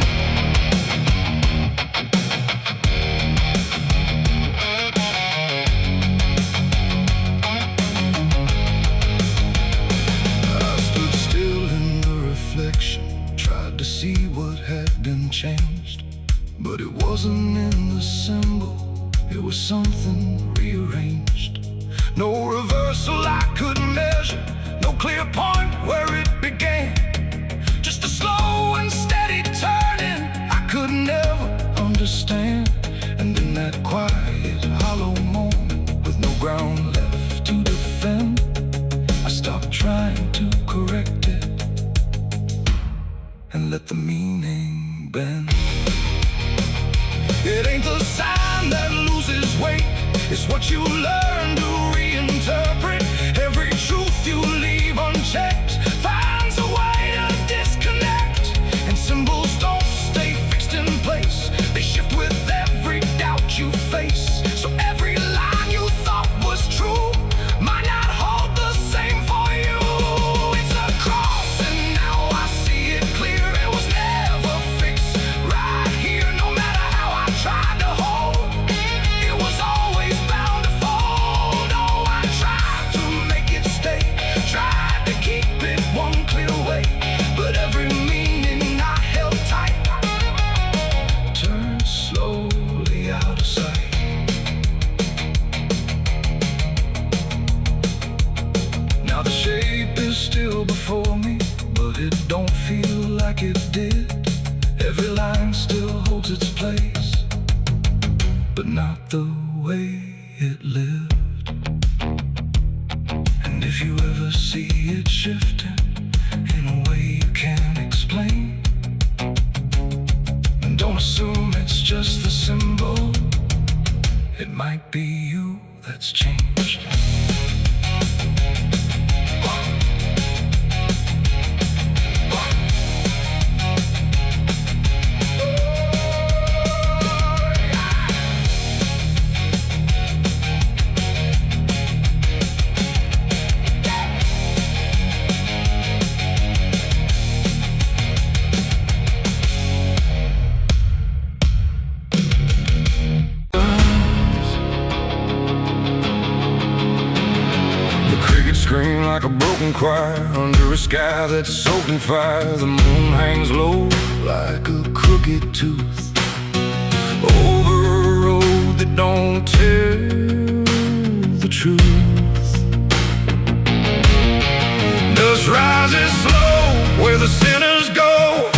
wasn't in the symbol, it was something rearranged. No reversal I could measure, no clear point where it began. Just a slow and steady turning I could never understand. And in that quiet, hollow moment, with no ground left to defend, I stopped trying to correct it and let the meaning bend. It ain't the sign that loses weight, it's what you learn to reinterpret. Every truth you leave unchecked finds a way to disconnect. And symbols don't stay fixed in place, they shift with every doubt you face. So every line you thought was true might not hold the same for you. It's a cross and now I see it clear. It was never fixed right here, no matter how I tried to hold. It was always bound to fold. Oh, I tried to make it stay, tried to keep it one clear way, but every meaning I held tight turned slowly out of sight. Now the shape is still before me, but it don't feel like it did. Every line still holds its place, but not the way it lived. And if you ever see it shifting in a way you can't explain, don't assume it's just the symbol, it might be you that's changed. Scream like a broken choir under a sky that's soaked in fire. The moon hangs low like a crooked tooth over a road that don't tell the truth. Dust rises slow where the sinners go,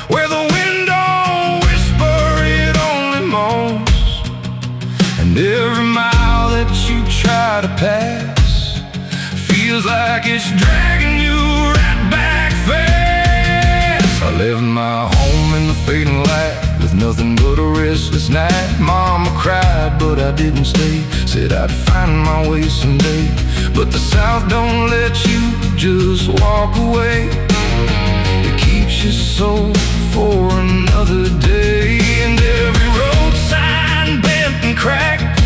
where the wind don't whisper, it only moans. And every mile that you try to pass feels like it's dragging you right back fast. I left my home in the fading light with nothing but a restless night. Mama cried, but I didn't stay. Said I'd find my way someday. But the South don't let you just walk away. It keeps you so for another day. And every road sign bent and cracked,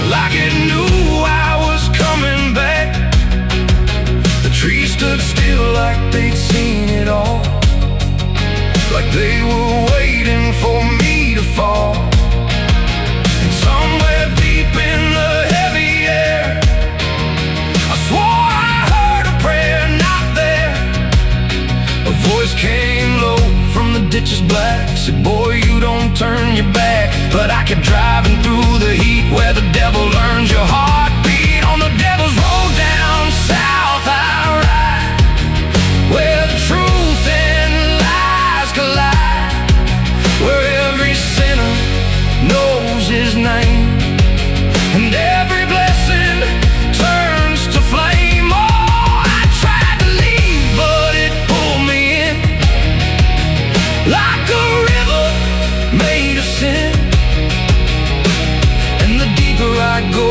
like it knew I was coming back. The trees stood still like they'd seen it all, like they were waiting for me to fall. And somewhere deep in the heavy air, I swore I heard a prayer not there. A voice came low from the ditches black, said, boy, you don't turn your back. But I kept driving through the heat where the devil learns your heartbeat. On the devil's road down south I ride, where the truth and lies collide, where every sinner knows his name, and every blessing turns to flame. Oh, I tried to leave, but it pulled me in, like a river made of sin. And the deeper I go,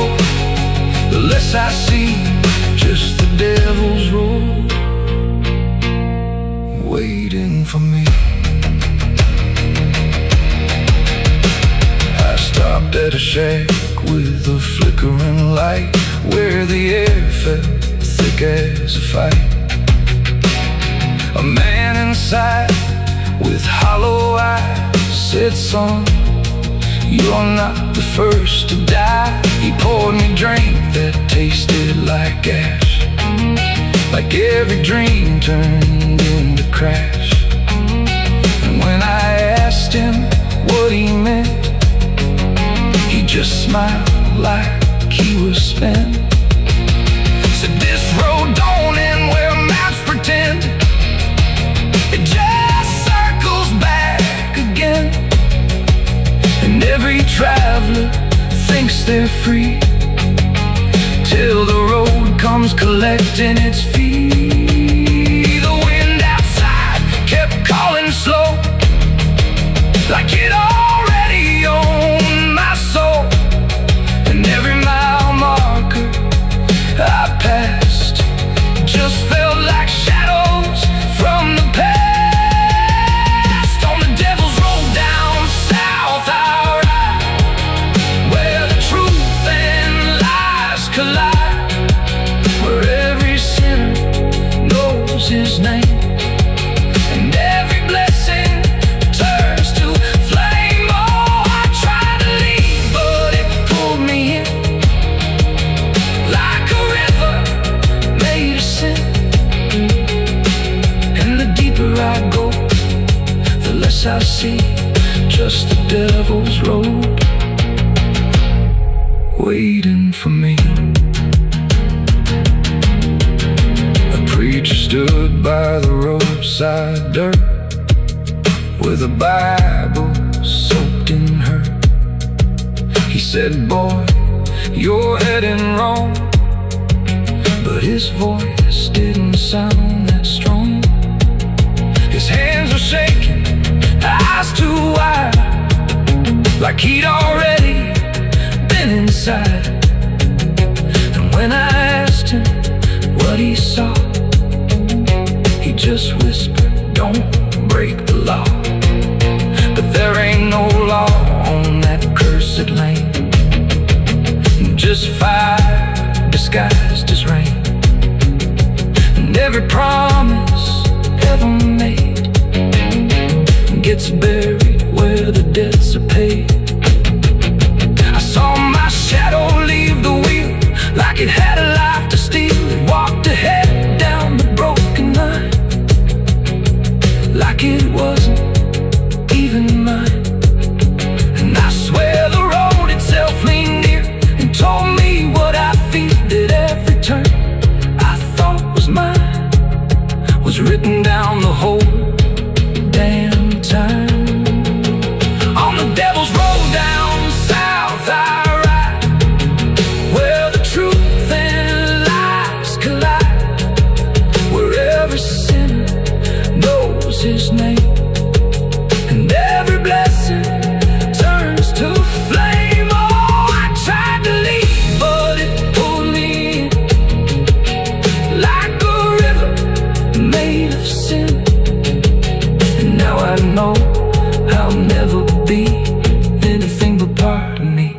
the less I see, just the devil's road waiting for me. I stopped at a shack with a flickering light, where the air felt thick as a fight. A man inside with hollow eyes said, son, you're not the first to die. He poured me a drink that tasted like ash, like every dream turned into crash. And when I asked him what he meant. He just smiled like he was spent. Said this road don't end where maps pretend. It just circles back again. And every traveler thinks they're free, till the road comes collecting its fee. The wind outside kept calling slow, like it already owned my soul. And every mile marker I passed just felt like shadows from the past. On the devil's road down south I ride, where the truth and lies collide, where every sinner knows his name, and every blessing turns to flame. Oh, I tried to leave, but it pulled me in, like a river made of sin. And the deeper I go, the less I see, just the devil's road waiting for me. A preacher stood by the roadside dirt, with a Bible soaked in her. He said, boy, you're heading wrong. But his voice didn't sound that strong. His hands were shaking, eyes too wide, like he'd already been inside. And when I asked him what he saw, he just whispered, don't break the law. But there ain't no law on that cursed lane, just fire disguised as rain. And every promise ever made gets buried where the debts are paid. I saw my shadow leave the wheel, like it had a life to steal. It walked ahead down the broken line, like it wasn't even mine. And I swear the road itself leaned near and told me what I feel, that every turn I thought was mine was written down the whole damn time. On the devil's road down south I ride, where the truth and lies collide, where every sinner knows his name, and every blessing turns to flame. Oh, I tried to leave, but it pulled me in, like a river made of sin. And now I know I'll never be anything but part of me.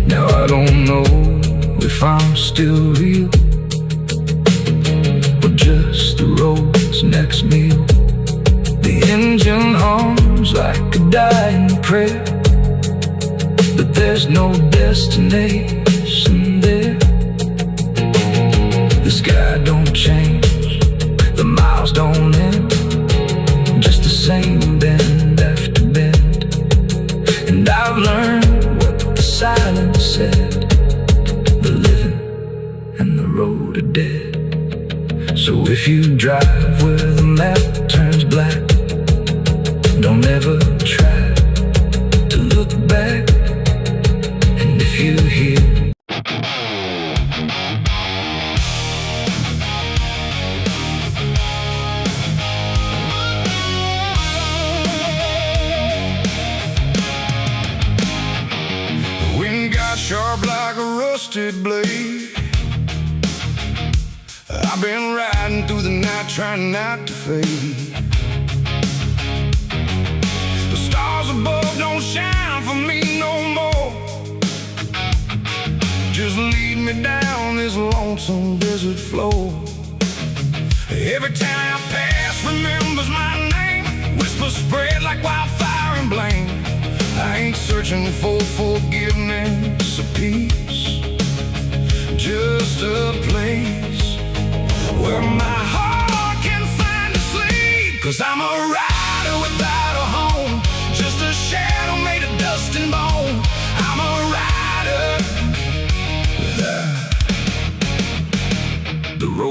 Now I don't know if I'm still real, or just the road's next meal. The engine hums like a dying prayer, but there's no destination there. The sky don't change, the miles don't end, just the same bend after bend. And I've learned what the silence said, the living and the road are dead. So if you drive where the map turns black, don't ever try to look back. And if you hear the wind got sharp like a rusted blade, I've been riding through the night trying not to fade. The stars above don't shine for me no more, just lead me down this lonesome desert floor. Every town I pass remembers my name, whispers spread like wildfire and blame. I ain't searching for forgiveness or peace, just a place where my heart can find a sleep. 'Cause I'm a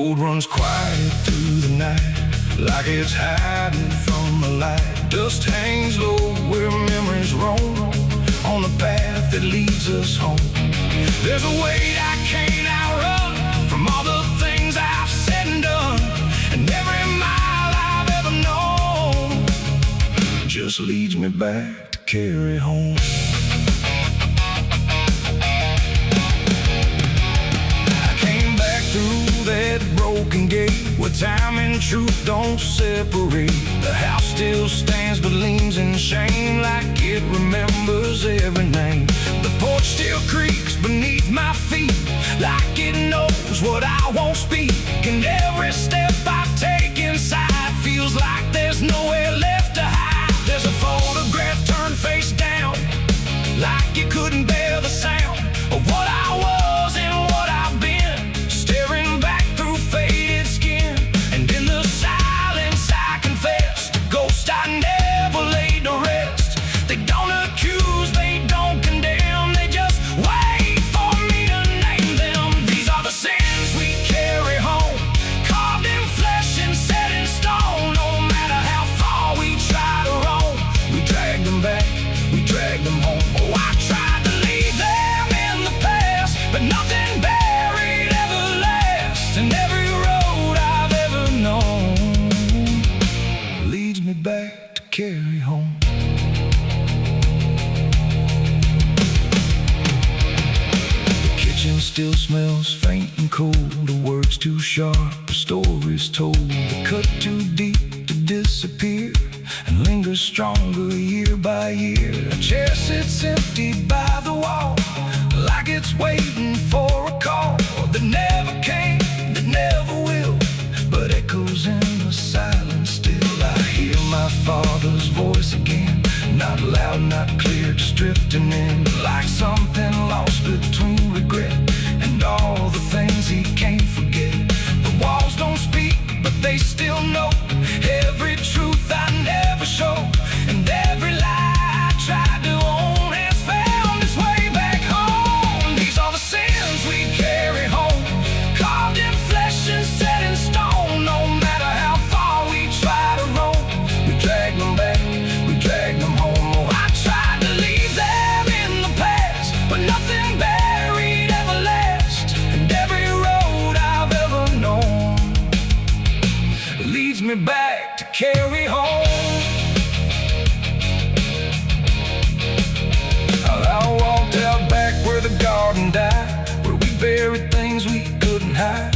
road runs quiet through the night, like it's hiding from the light. Dust hangs low where memories roam, on the path that leads us home. There's a weight I can't outrun, from all the things I've said and done, and every mile I've ever known just leads me back to carry home. Through that broken gate, where time and truth don't separate. The house still stands but leans in shame, like it remembers every name. The porch still creaks beneath my feet, like it knows what I won't speak. And every step I take inside feels like there's nowhere left to hide. There's a photograph turned face down, like you couldn't bear the sound of what I was and what I've been. Staring back through faded skin, and in the silence I confess, the ghost I never laid to rest. They don't accuse, they don't condemn, they just wait for me to name them. These are the sins we carry home, carved in flesh and set in stone. No matter how far we try to roam, we drag them back, we drag them home. Oh, I tried to leave them in the past, but nothing buried ever lasts. And every road I've ever known leads me back to carry home. The kitchen still smells faint and cold, the words too sharp, the stories told. The cut too deep to disappear, and lingers stronger year by year. A chair sits empty by the wall, like it's waiting for a call that never came, that never will, but echoes in the silence still. I hear my father's voice again, not loud, not clear, just drifting in, like something lost between regret and all the things he can't forget. The walls don't speak, but they still know every truth I never show, and every lie I tried to own has found its way back home. These are the sins we carry home, carved in flesh and set in stone. No matter how far we try to roam, we drag them back, we drag them home. Oh, I tried to leave them in the past, but nothing buried ever lasts. And every road I've ever known leads me back to carry home. I walked out back where the garden died, where we buried things we couldn't hide.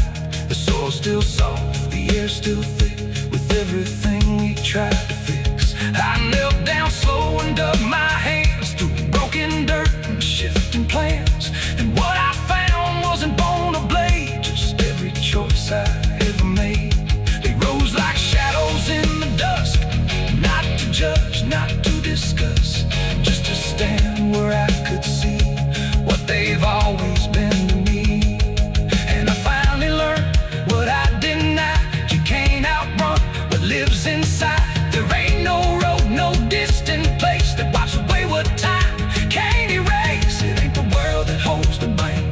The soil's still soft, the air's still thick, with everything we tried to fix. I knelt down slow and dug my hands through broken dirt and shifting plans, and what I found wasn't bone or blade, just every choice I ever made. They rose like shadows in the dusk, not to judge, not to discuss, just to stand where I could see what they've always been to me. And I finally learned what I denied: you can't outrun what lives inside. There ain't no road, no distant place that wipes away what time can't erase. It ain't the world that holds the blame,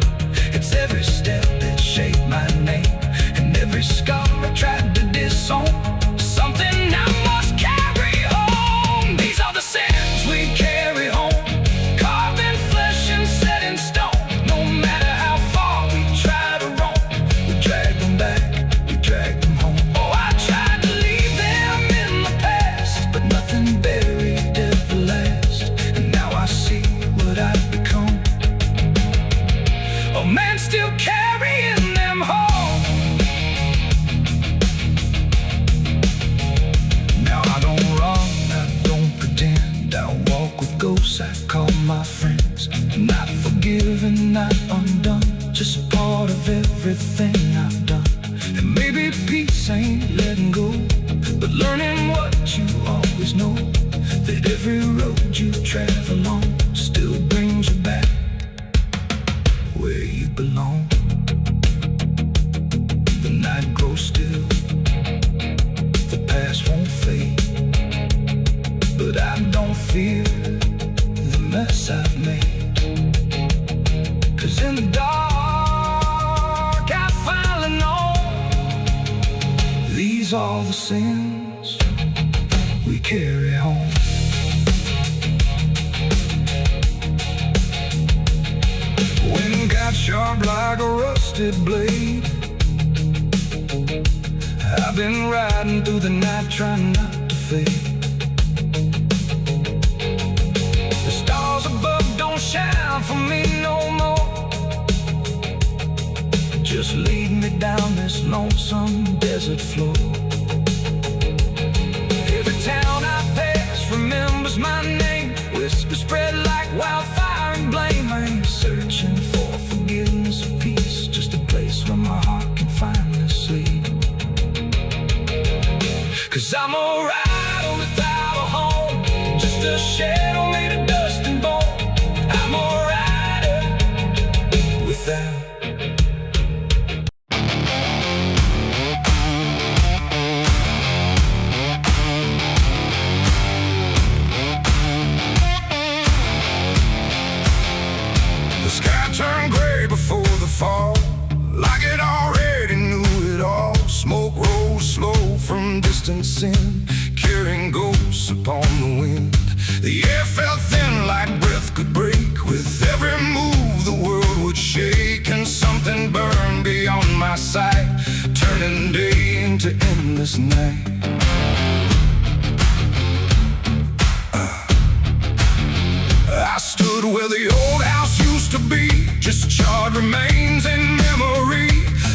it's every step that shaped my name, and every scar I tried to disown, something I must carry home. These are the sins we carry home, carved in flesh and set in stone. No matter how far we try to roam, we drag them back, we drag them home. Oh, I tried to leave them in the past, but nothing buried ever lasts. And now I see what I've become, a man still carrying them home. Now I don't run, I don't pretend, I walk with ghosts I call my friends. Not forgiven, not undone, just part of everything I've done. And maybe peace ain't letting go, but learning what you always know, that every road you travel on still brings you back where you belong. The night grows still, the past won't fade, but I don't fear the mess I've made. 'Cause in the dark I finally know these are the sins we carry home. Wind got sharp like a rusted blade. I've been riding through the night trying not to fade. The stars above don't shine for me no more. Just lead me down this lonesome desert floor. Every town I pass remembers my name. Whispers spread like wildfire and blame. I ain't searching for forgiveness or peace, just a place where my heart can finally sleep. 'Cause I'm a rider without a home, just a shadow made of dust and bone. I'm a rider without. The sky turned gray before the fall, like it already knew it all. Smoke rose slow from distance in, carrying ghosts upon the wind. The air felt thin like breath could break. With every move the world would shake, and something burned beyond my sight, turning day into endless night. I stood where the old house used to be, just charred remains in memory.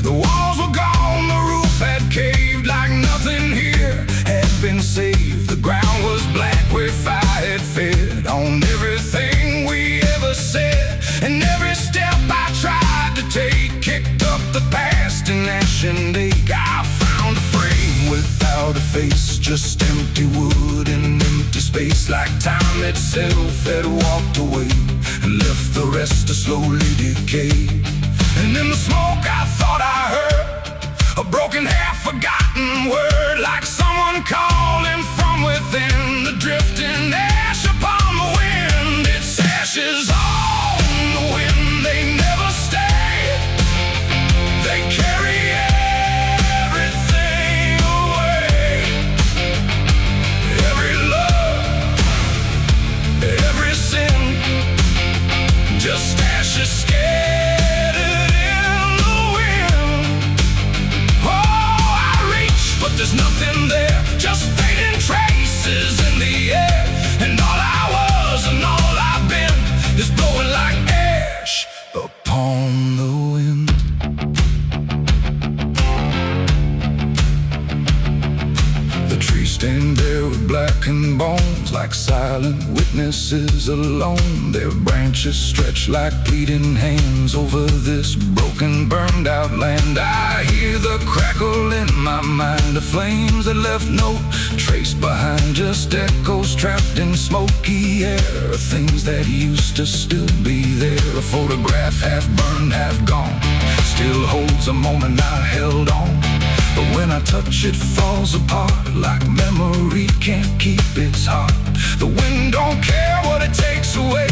The walls were gone, the roof had caved, like nothing here had been saved. The ground was black where fire had fed on everything we ever said. And every step I tried to take kicked up the past in ash and ache. I found a frame without a face, just empty wood and empty space, like time itself had walked away and left the rest to slowly decay. And in the smoke I thought I heard a broken, half-forgotten word, like someone calling from within. The drifting ash upon the wind, its ashes on the wind. They never stay, they carry everything away. Every love, every sin, just ashes scattered in the wind. Oh, I reach, but there's nothing there, just fading traces in the air. And all I was and all I've been is blowing like ash upon the wind. The trees stand there with blackened bones, like silent witnesses alone. Their branches stretch like pleading hands over this broken, burned out land. I hear the crackle in my mind of flames that left no trace behind, just echoes trapped in smoky air, things that used to still be there. A photograph half burned, half gone, still holds a moment I held on. But when I touch it falls apart, like memory can't keep its heart. The wind don't care what it takes away,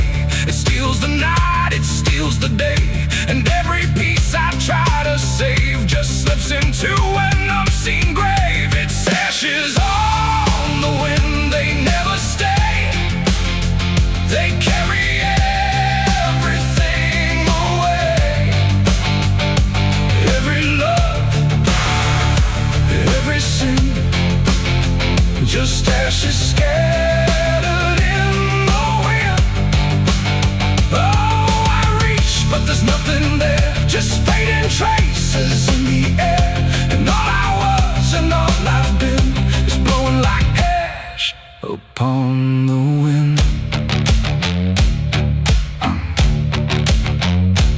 it steals the night, it steals the day. And every piece I try to save just slips into an unseen grave. It's ashes on the wind, they never stay, they carry everything away. Every love, every sin, just ashes scattered in the wind. Oh, I reach, but there's nothing there, just fading traces in the air. And all I was and all I've been is blowing like ash upon the wind.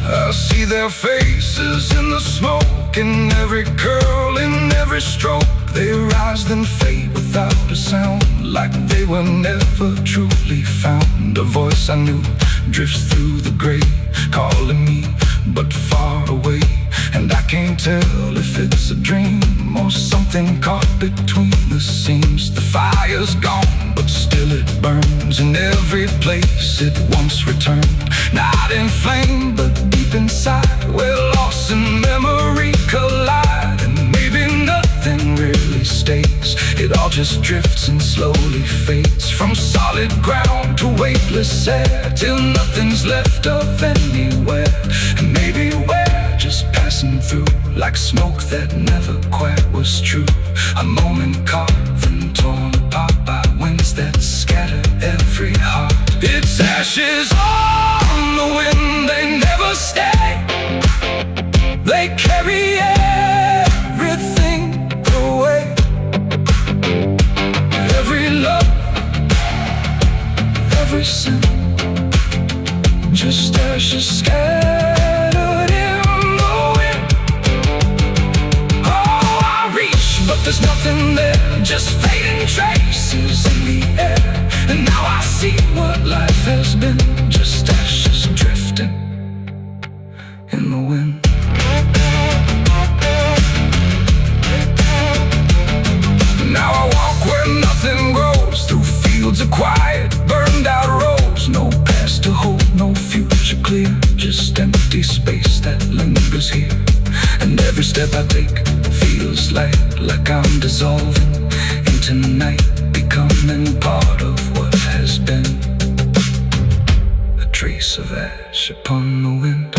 I see their faces in the smoke, in every curl, in every stroke. They rise then fade without a sound, like they were never truly found. A voice I knew drifts through the gray, calling me but far away. And I can't tell if it's a dream or something caught between the seams. The fire's gone, but still it burns in every place it once returned. Not in flame, but deep inside, where loss and memory collide. And maybe nothing really just drifts and slowly fades from solid ground to weightless air, till nothing's left of anywhere. And maybe we're just passing through, like smoke that never quite was true. A moment carved and torn apart by winds that scatter every heart. It's ashes on the wind, they never stay. They carry everything away. Every love, every sin, just ashes scattered in the wind. Oh, I reach, but there's nothing there, just fading traces in the air. And now I see what life has been, just ashes drifting in the wind. Now I walk where nothing grows, through fields of quiet, burned out roads. No past to hold, no future clear, just empty space that lingers here. And every step I take feels like I'm dissolving into night, becoming part of what has been. A trace of ash upon the wind.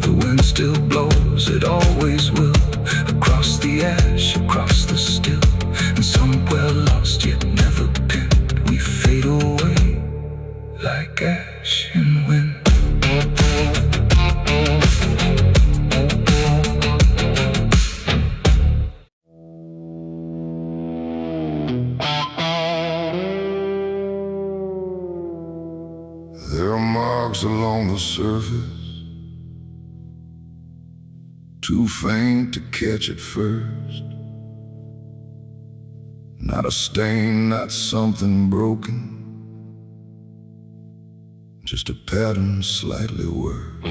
The wind still blows, it always will, across the ash, across the still. And somewhere lost yet never pinned, we fade away like ash in wind. There are marks along the surface, too faint to catch at first. Not a stain, not something broken, just a pattern slightly worse.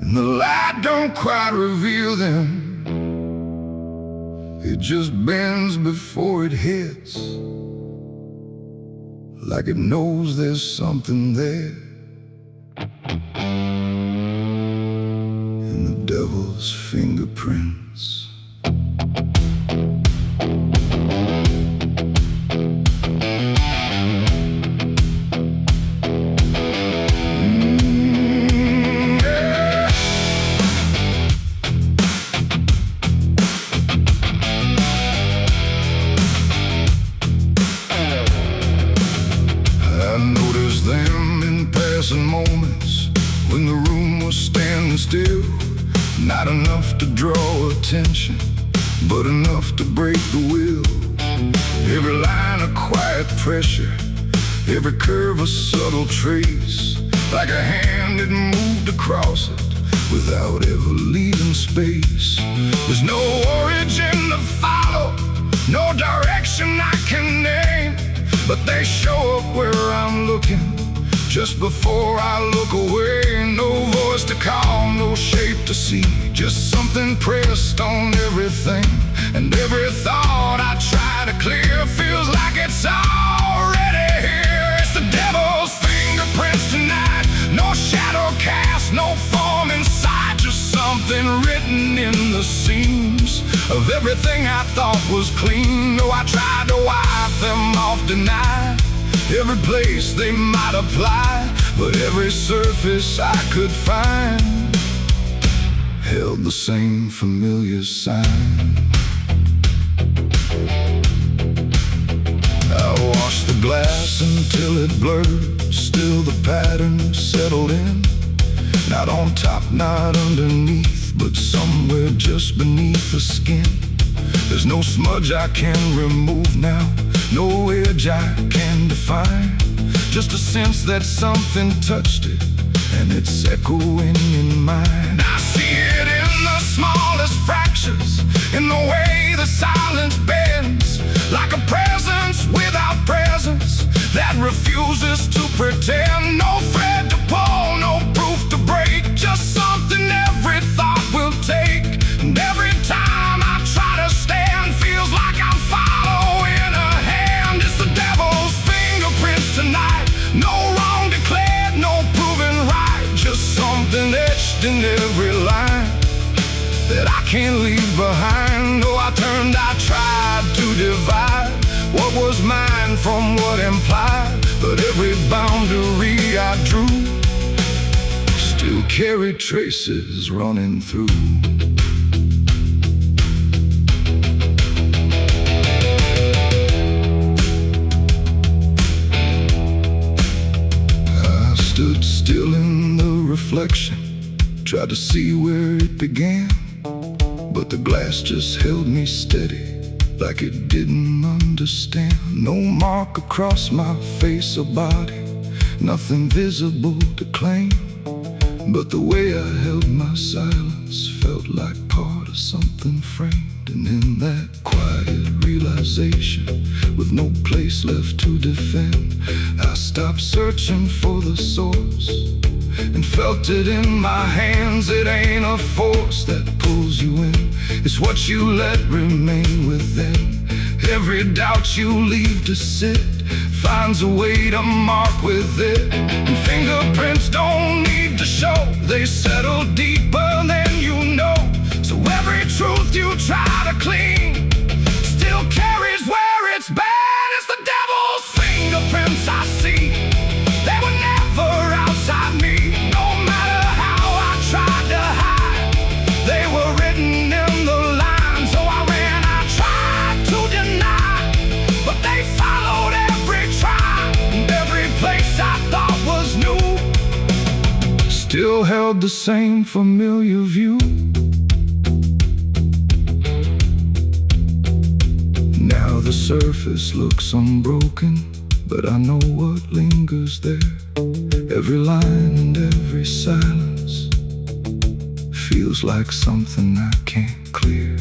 And the light don't quite reveal them, it just bends before it hits, like it knows there's something there. In the devil's fingerprints. Moments when the room was standing still, not enough to draw attention, but enough to break the will. Every line a quiet pressure, every curve a subtle trace, like a hand that moved across it without ever leaving space. There's no origin to follow, no direction I can name, but they show up where I'm looking just before I look away. No voice to call, no shape to see, just something pressed on everything. And every thought I try to clear feels like it's already here. It's the devil's fingerprints tonight, no shadow cast, no form inside, just something written in the seams of everything I thought was clean. No, I tried to wipe them off, deny every place they might apply, but every surface I could find held the same familiar sign. I washed the glass until it blurred, still the pattern settled in. Not on top, not underneath, but somewhere just beneath the skin. There's no smudge I can remove now, no edge I can define, just a sense that something touched it, and it's echoing in mine. I see it in the smallest fractures, in the way the silence bends, like a presence without presence that refuses to pretend. No thread to pull, no proof to break, just something every thought will take. And every time I try to stand, feels like I'm following a hand. It's the devil's fingerprints tonight, no wrong declared, no proven right, just something etched etched in every line that I can't leave behind. Oh, I tried to divide what was mine from what implied, but every boundary I drew still carried traces running through. I stood still in the reflection, tried to see where it began, but the glass just held me steady, like it didn't understand. No mark across my face or body, nothing visible to claim, but the way I held my silence felt like part of something framed. And in that quiet realization, with no place left to defend, I stopped searching for the source and felt it in my hands. It ain't a force that pulls you in, it's what you let remain within. Every doubt you leave to sit finds a way to mark with it. And fingerprints don't need to show, they settle deeper than you know. So every truth you try to clean still carries where it's been. It's the devil's fingerprints I see, they were never outside me. No matter how I tried to hide, they were written in the lines. So I ran, I tried to deny, but they followed every try. And every place I thought was new still held the same familiar view. Now the surface looks unbroken, but I know what lingers there. Every line and every silence feels like something I can't clear.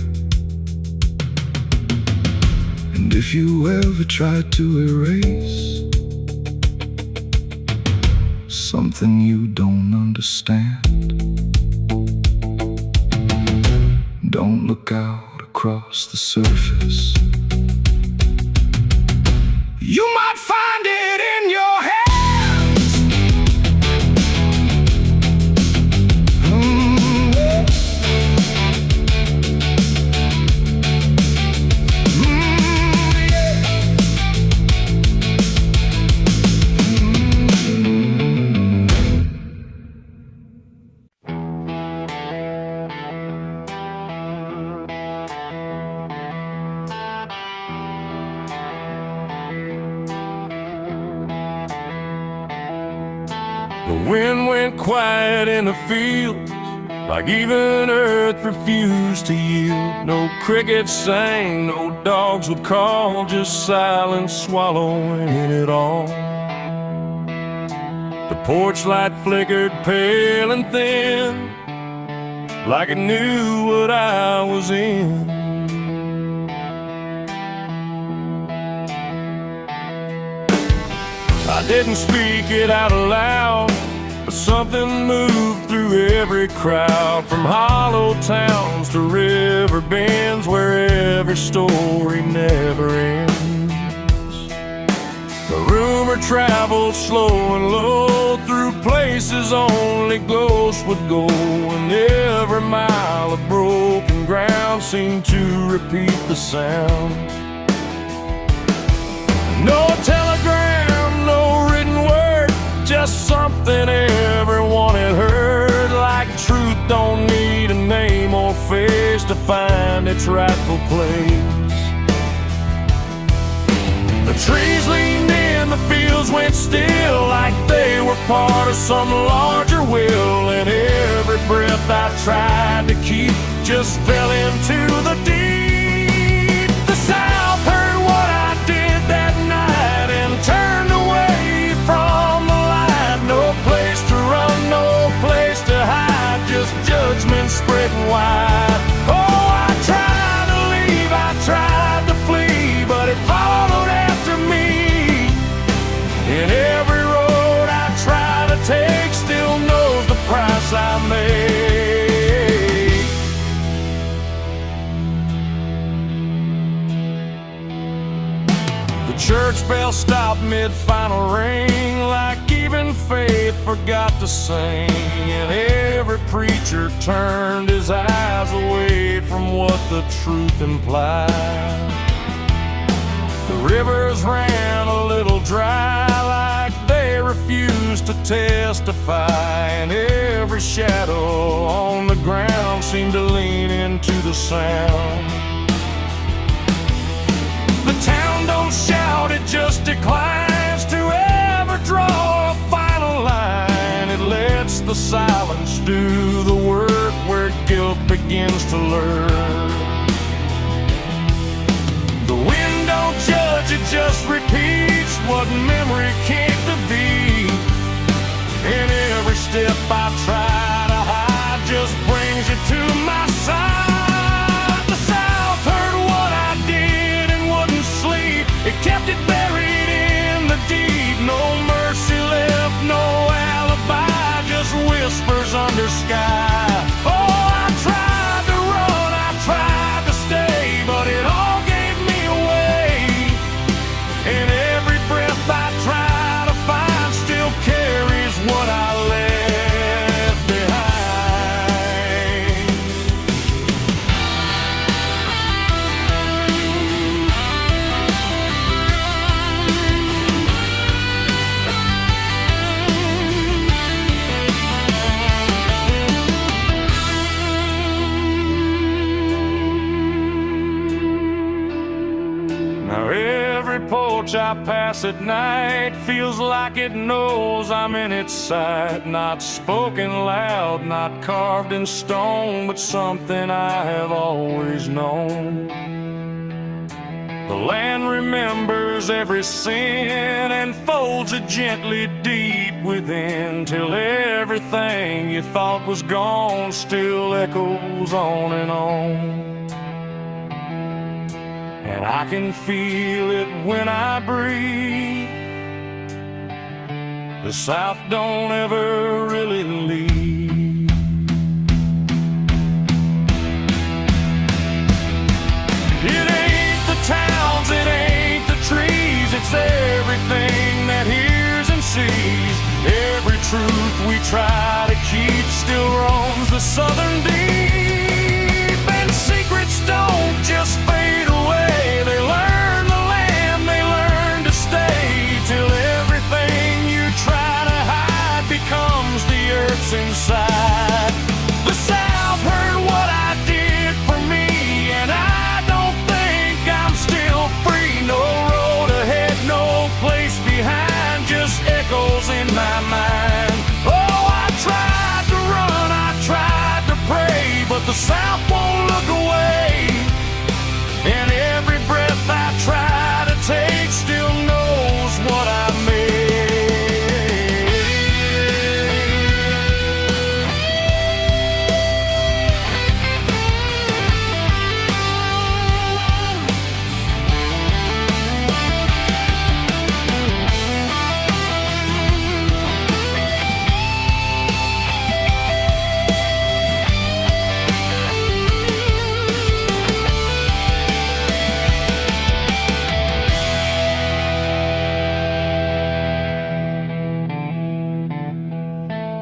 And if you ever try to erase something you don't understand, don't look out across the surface. You might find it in your hands. The wind went quiet in the fields, like even earth refused to yield. No crickets sang, no dogs would call, just silence swallowing it all. The porch light flickered pale and thin, like it knew what I was in. I didn't speak it out loud, but something moved through every crowd. From hollow towns to river bends, where every story never ends. The rumor traveled slow and low through places only ghosts would go, and every mile of broken ground seemed to repeat the sound. No telegram, no written word, just something everyone had heard. Like truth don't need a name or face to find its rightful place. The trees leaned in, the fields went still, like they were part of some larger will. And every breath I tried to keep just fell into the deep. The South heard what I did that night and turned away from the light. No place to run, no place to hide, just judgment spreading wide. Oh, I tried to leave, I tried to flee, but it followed after me. And every road I try to take still knows the price I made. Church bell stopped mid-final ring, like even faith forgot to sing. And every preacher turned his eyes away from what the truth implied. The rivers ran a little dry, like they refused to testify, and every shadow on the ground seemed to lean into the sound. The town don't shout, it just declines to ever draw a final line. It lets the silence do the work where guilt begins to learn. The wind don't judge, it just repeats what memory came to be. And every step I try to hide just brings you to my side. The South heard what I did and wouldn't sleep. It kept it buried in the deed. No mercy left, no alibi, just whispers under sky. Oh, I tried to run, I tried to stay, but it all gave me away. And every breath I try to find still carries what I left behind. Now every porch I pass at night feels like it knows I'm in its sight. Not spoken loud, not carved in stone, but something I have always known. The land remembers every sin and folds it gently deep within, till everything you thought was gone still echoes on and on. And I can feel it when I breathe. The South don't ever really leave. It ain't the towns, it ain't the trees, it's everything that hears and sees. Every truth we try to keep still roams the southern deep. And secrets don't just fade away, they learn the land, they learn to stay, till everything you try to hide becomes the earth's inside. The South heard what I did for me, and I don't think I'm still free. No road ahead, no place behind, just echoes in my mind. Oh, I tried to run, I tried to pray, but the South won't look away. And every breath I try to take still knows what I made.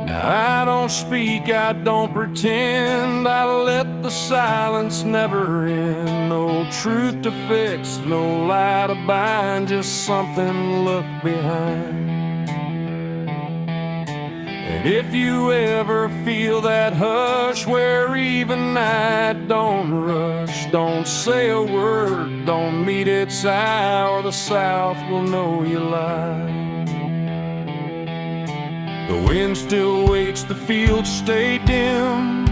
I don't speak, I don't pretend, I let the silence never end. No truth to fix, no lie to bind, just something left behind. And if you ever feel that hush where even night don't rush, don't say a word, don't meet its eye, or the South will know you lied. The wind still waits, the fields stay dim,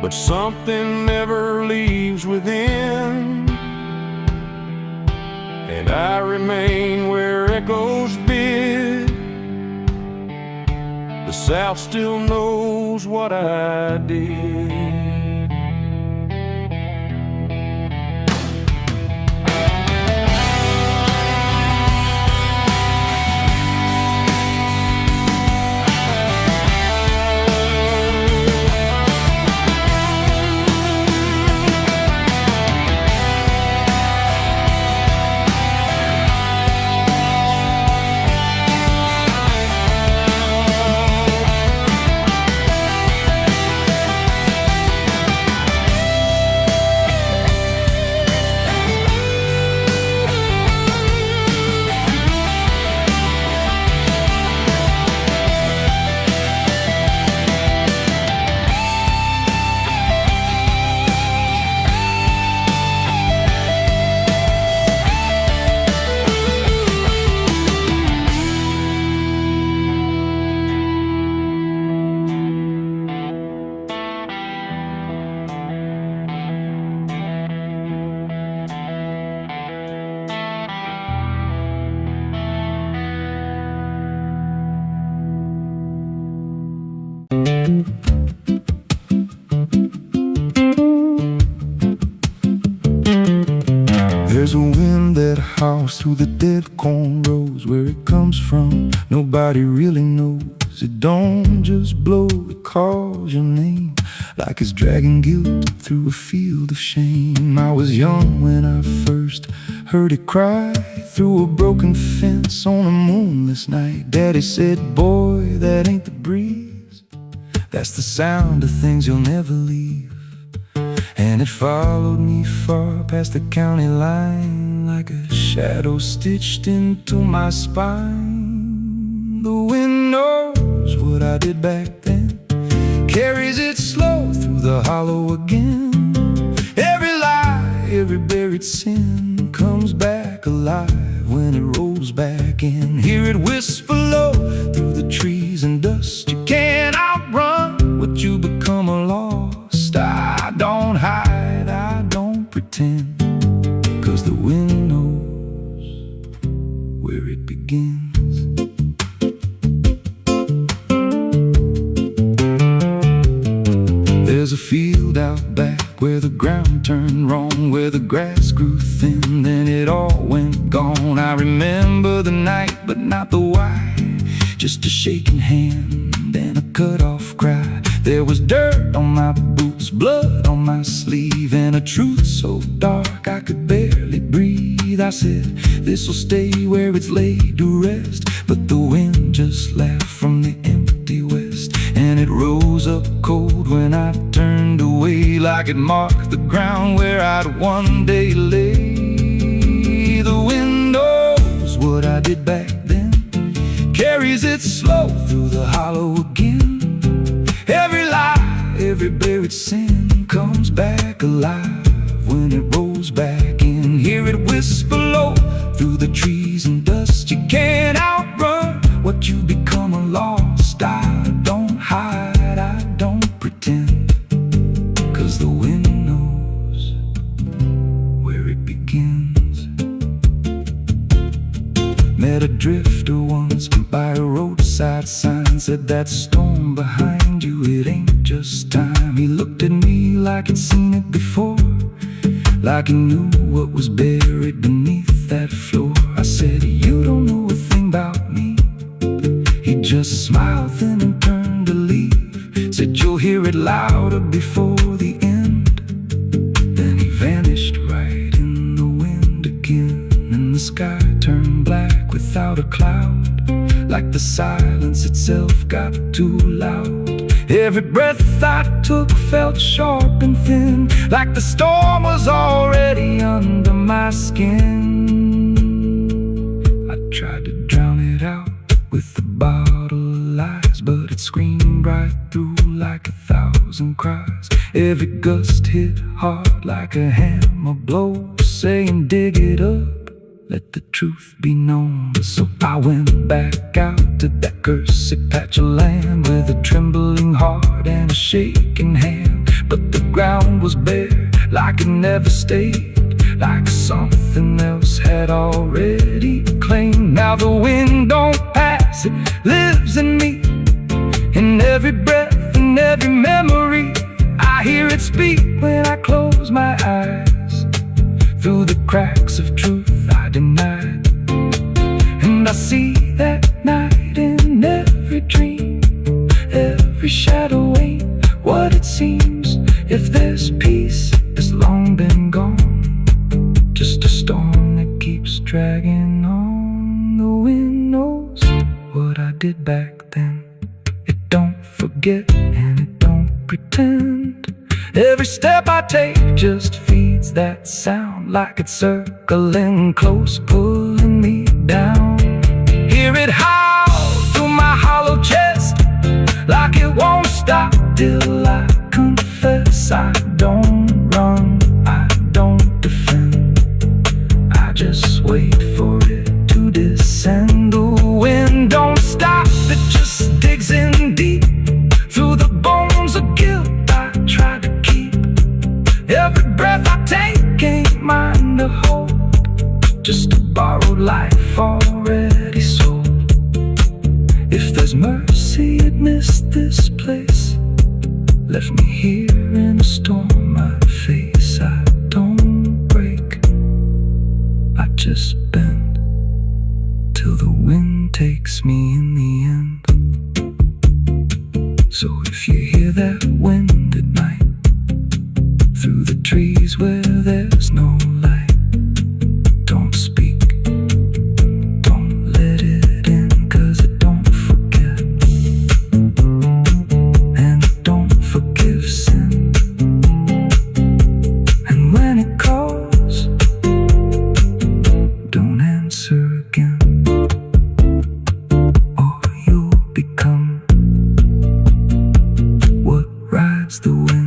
but something never leaves within. And I remain where echoes bid. The South still knows what I did. There's a wind that howls through the dead corn rows. Where it comes from, nobody really knows. It don't just blow, it calls your name, like it's dragging guilt through a field of shame. I was young when I first heard it cry through a broken fence on a moonless night. Daddy said, boy, that ain't the breeze, that's the sound of things you'll never leave. And it followed me far past the county line, like a shadow stitched into my spine. The wind knows what I did back then, carries it slow through the hollow again. Every lie, every buried sin comes back alive when it rolls back in. Hear it whisper low through the trees and dust. You can't outrun what you become lost. I don't hide, I don't pretend, 'cause the wind knows where it begins. There's a field out back where the ground turned wrong, where the grass grew thin, then it all went gone. I remember the night, but not the why, just a shaking hand and a cut-off cry. There was dirt on my boots, blood on my sleeve, and a truth so dark I could barely breathe. I said, this'll stay where it's laid to rest, but the wind just laughed from the empty west, and it rose up cold when I turned away, like it marked the ground where I'd one day lay. The wind knows what I did back then, carries it slow through the hollow again. Every lie, every buried sin comes back alive when it rolls back in. Hear it whisper low through the trees and dust. You can't outrun what you become lost. I don't hide, I don't pretend, 'cause the wind knows where it begins. Met a drifter once by a roadside sign, said that storm behind you, it ain't just time. He looked at me like he'd seen it before, like he knew what was buried beneath that floor. I said, you don't know a thing about me. He just smiled thin and turned to leave, said, you'll hear it louder before the end. Then he vanished right in the wind again, and the sky turned black without a cloud, like the silence itself got too loud. Every breath I took felt sharp and thin, like the storm was already under my skin. I tried to drown it out with the bottle of lies, but it screamed right through like 1,000 cries. Every gust hit hard like a hammer blow, saying dig it up, let the truth be known. So I went back out to that cursed patch of land with a trembling heart and a shaking hand. But the ground was bare, like it never stayed, like something else had already claimed. Now the wind don't pass, it lives in me, in every breath and every memory. I hear it speak when I close my eyes, through the cracks of truth I denied. And I see that night in every dream, every shadow ain't what it seems. If there's peace, it's long been gone, just a storm that keeps dragging on. The wind knows what I did back then. It don't forget and it don't pretend. Every step I take just feeds that sound, like it's circling close, pulling me down. Hear it howl through my hollow chest, like it won't stop till I confess. I don't run, I don't defend, I just wait for it to descend. The wind don't stop, it just digs in deep, through the bones of guilt I try to keep. Every breath I take ain't mine to hold, just a borrowed life already sold. If there's mercy, it miss this place. Left me here in a storm. I face, I don't break. I just bend till the wind takes me in the end. So if you hear that wind at night, through the trees where there's no light, don't speak, don't let it in, 'cause it don't forget, and it don't forgive sin. And when it calls, don't answer again, or you'll become what rides the wind.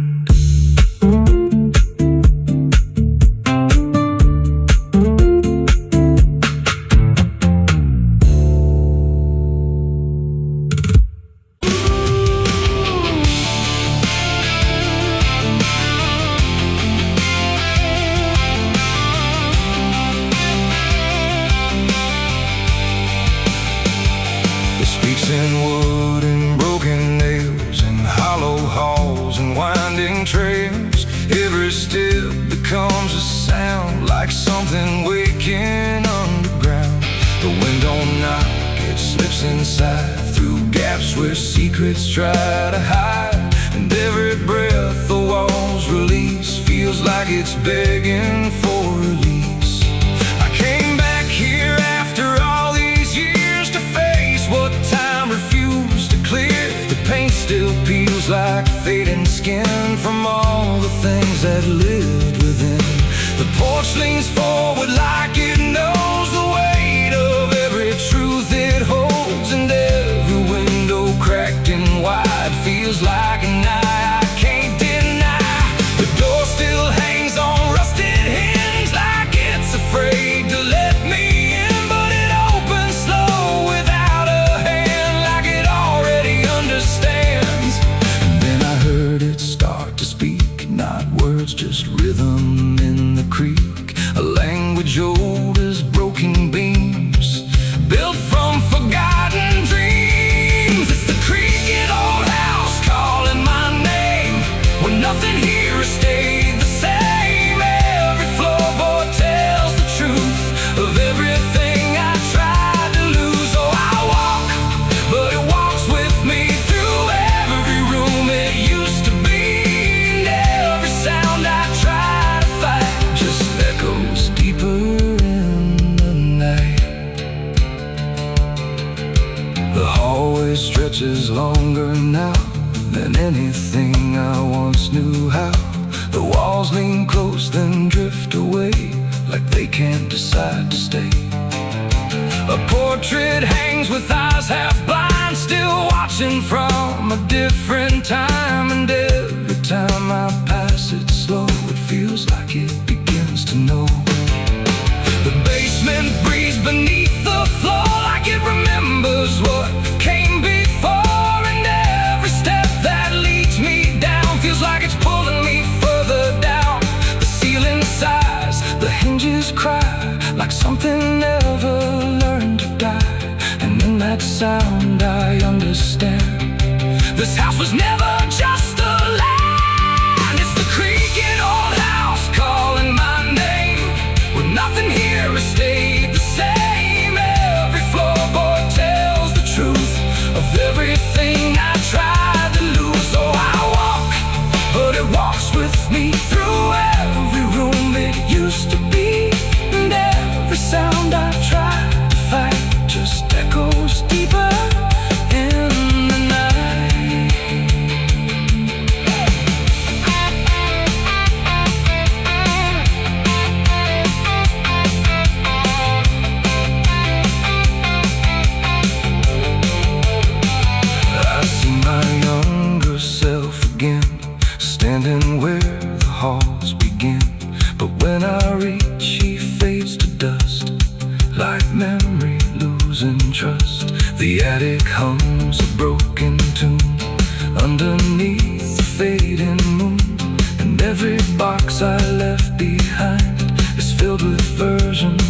It speaks in wood and broken nails, and hollow halls and winding trails. Every step becomes a sound, like something waking underground. The wind don't knock, it slips inside, through gaps where secrets try to hide. And every breath the walls release feels like it's begging for release. I came back here after all these years to face what time refused to clear. The paint still peels like fading skin from all the things that lived within. The porch leans forward like it knows the weight of every truth it holds, and every window cracked and wide feels like an eye I can't deny. The door still hangs on rusted hinges like it's afraid to let me in, but it opens slow without a hand, like it already understands. And then I heard it start to speak, not words, just rhythm in the creek. A language old as broken beams, built from forgotten dreams. It's the creaking old house calling my name, when nothing here has stayed the same. Every floorboard tells the truth of everything I tried to lose. Oh, I walk, but it walks with me through every room it used to be. And every sound I try to fight just echoes deeper in the night. The hallway stretches longer now than anything I once knew how. The walls lean close then drift away, like they can't decide to stay. A portrait hangs with eyes half blind, still watching from a different time. And every time I pass it slow, it feels like it begins to know. The basement breathes beneath the floor, like it remembers what came before. And every step that leads me down feels like it's pulling me further down. The ceiling sighs, the hinges cry, like something never learned to die. And in that sound I understand, this house was never just a land. It's the creaking old house calling my name, when nothing here has stayed the same. Every floorboard tells the truth of everything I tried to lose. Oh, I walk, but it walks with me through every room it used to be. And every sound I try to fight just echoes deeper in the night. I see my younger self again, standing where the halls begin. But when I reach, he fades to dust, like memory losing trust. The attic hums a broken tune underneath the fading moon. And every box I left behind is filled with versions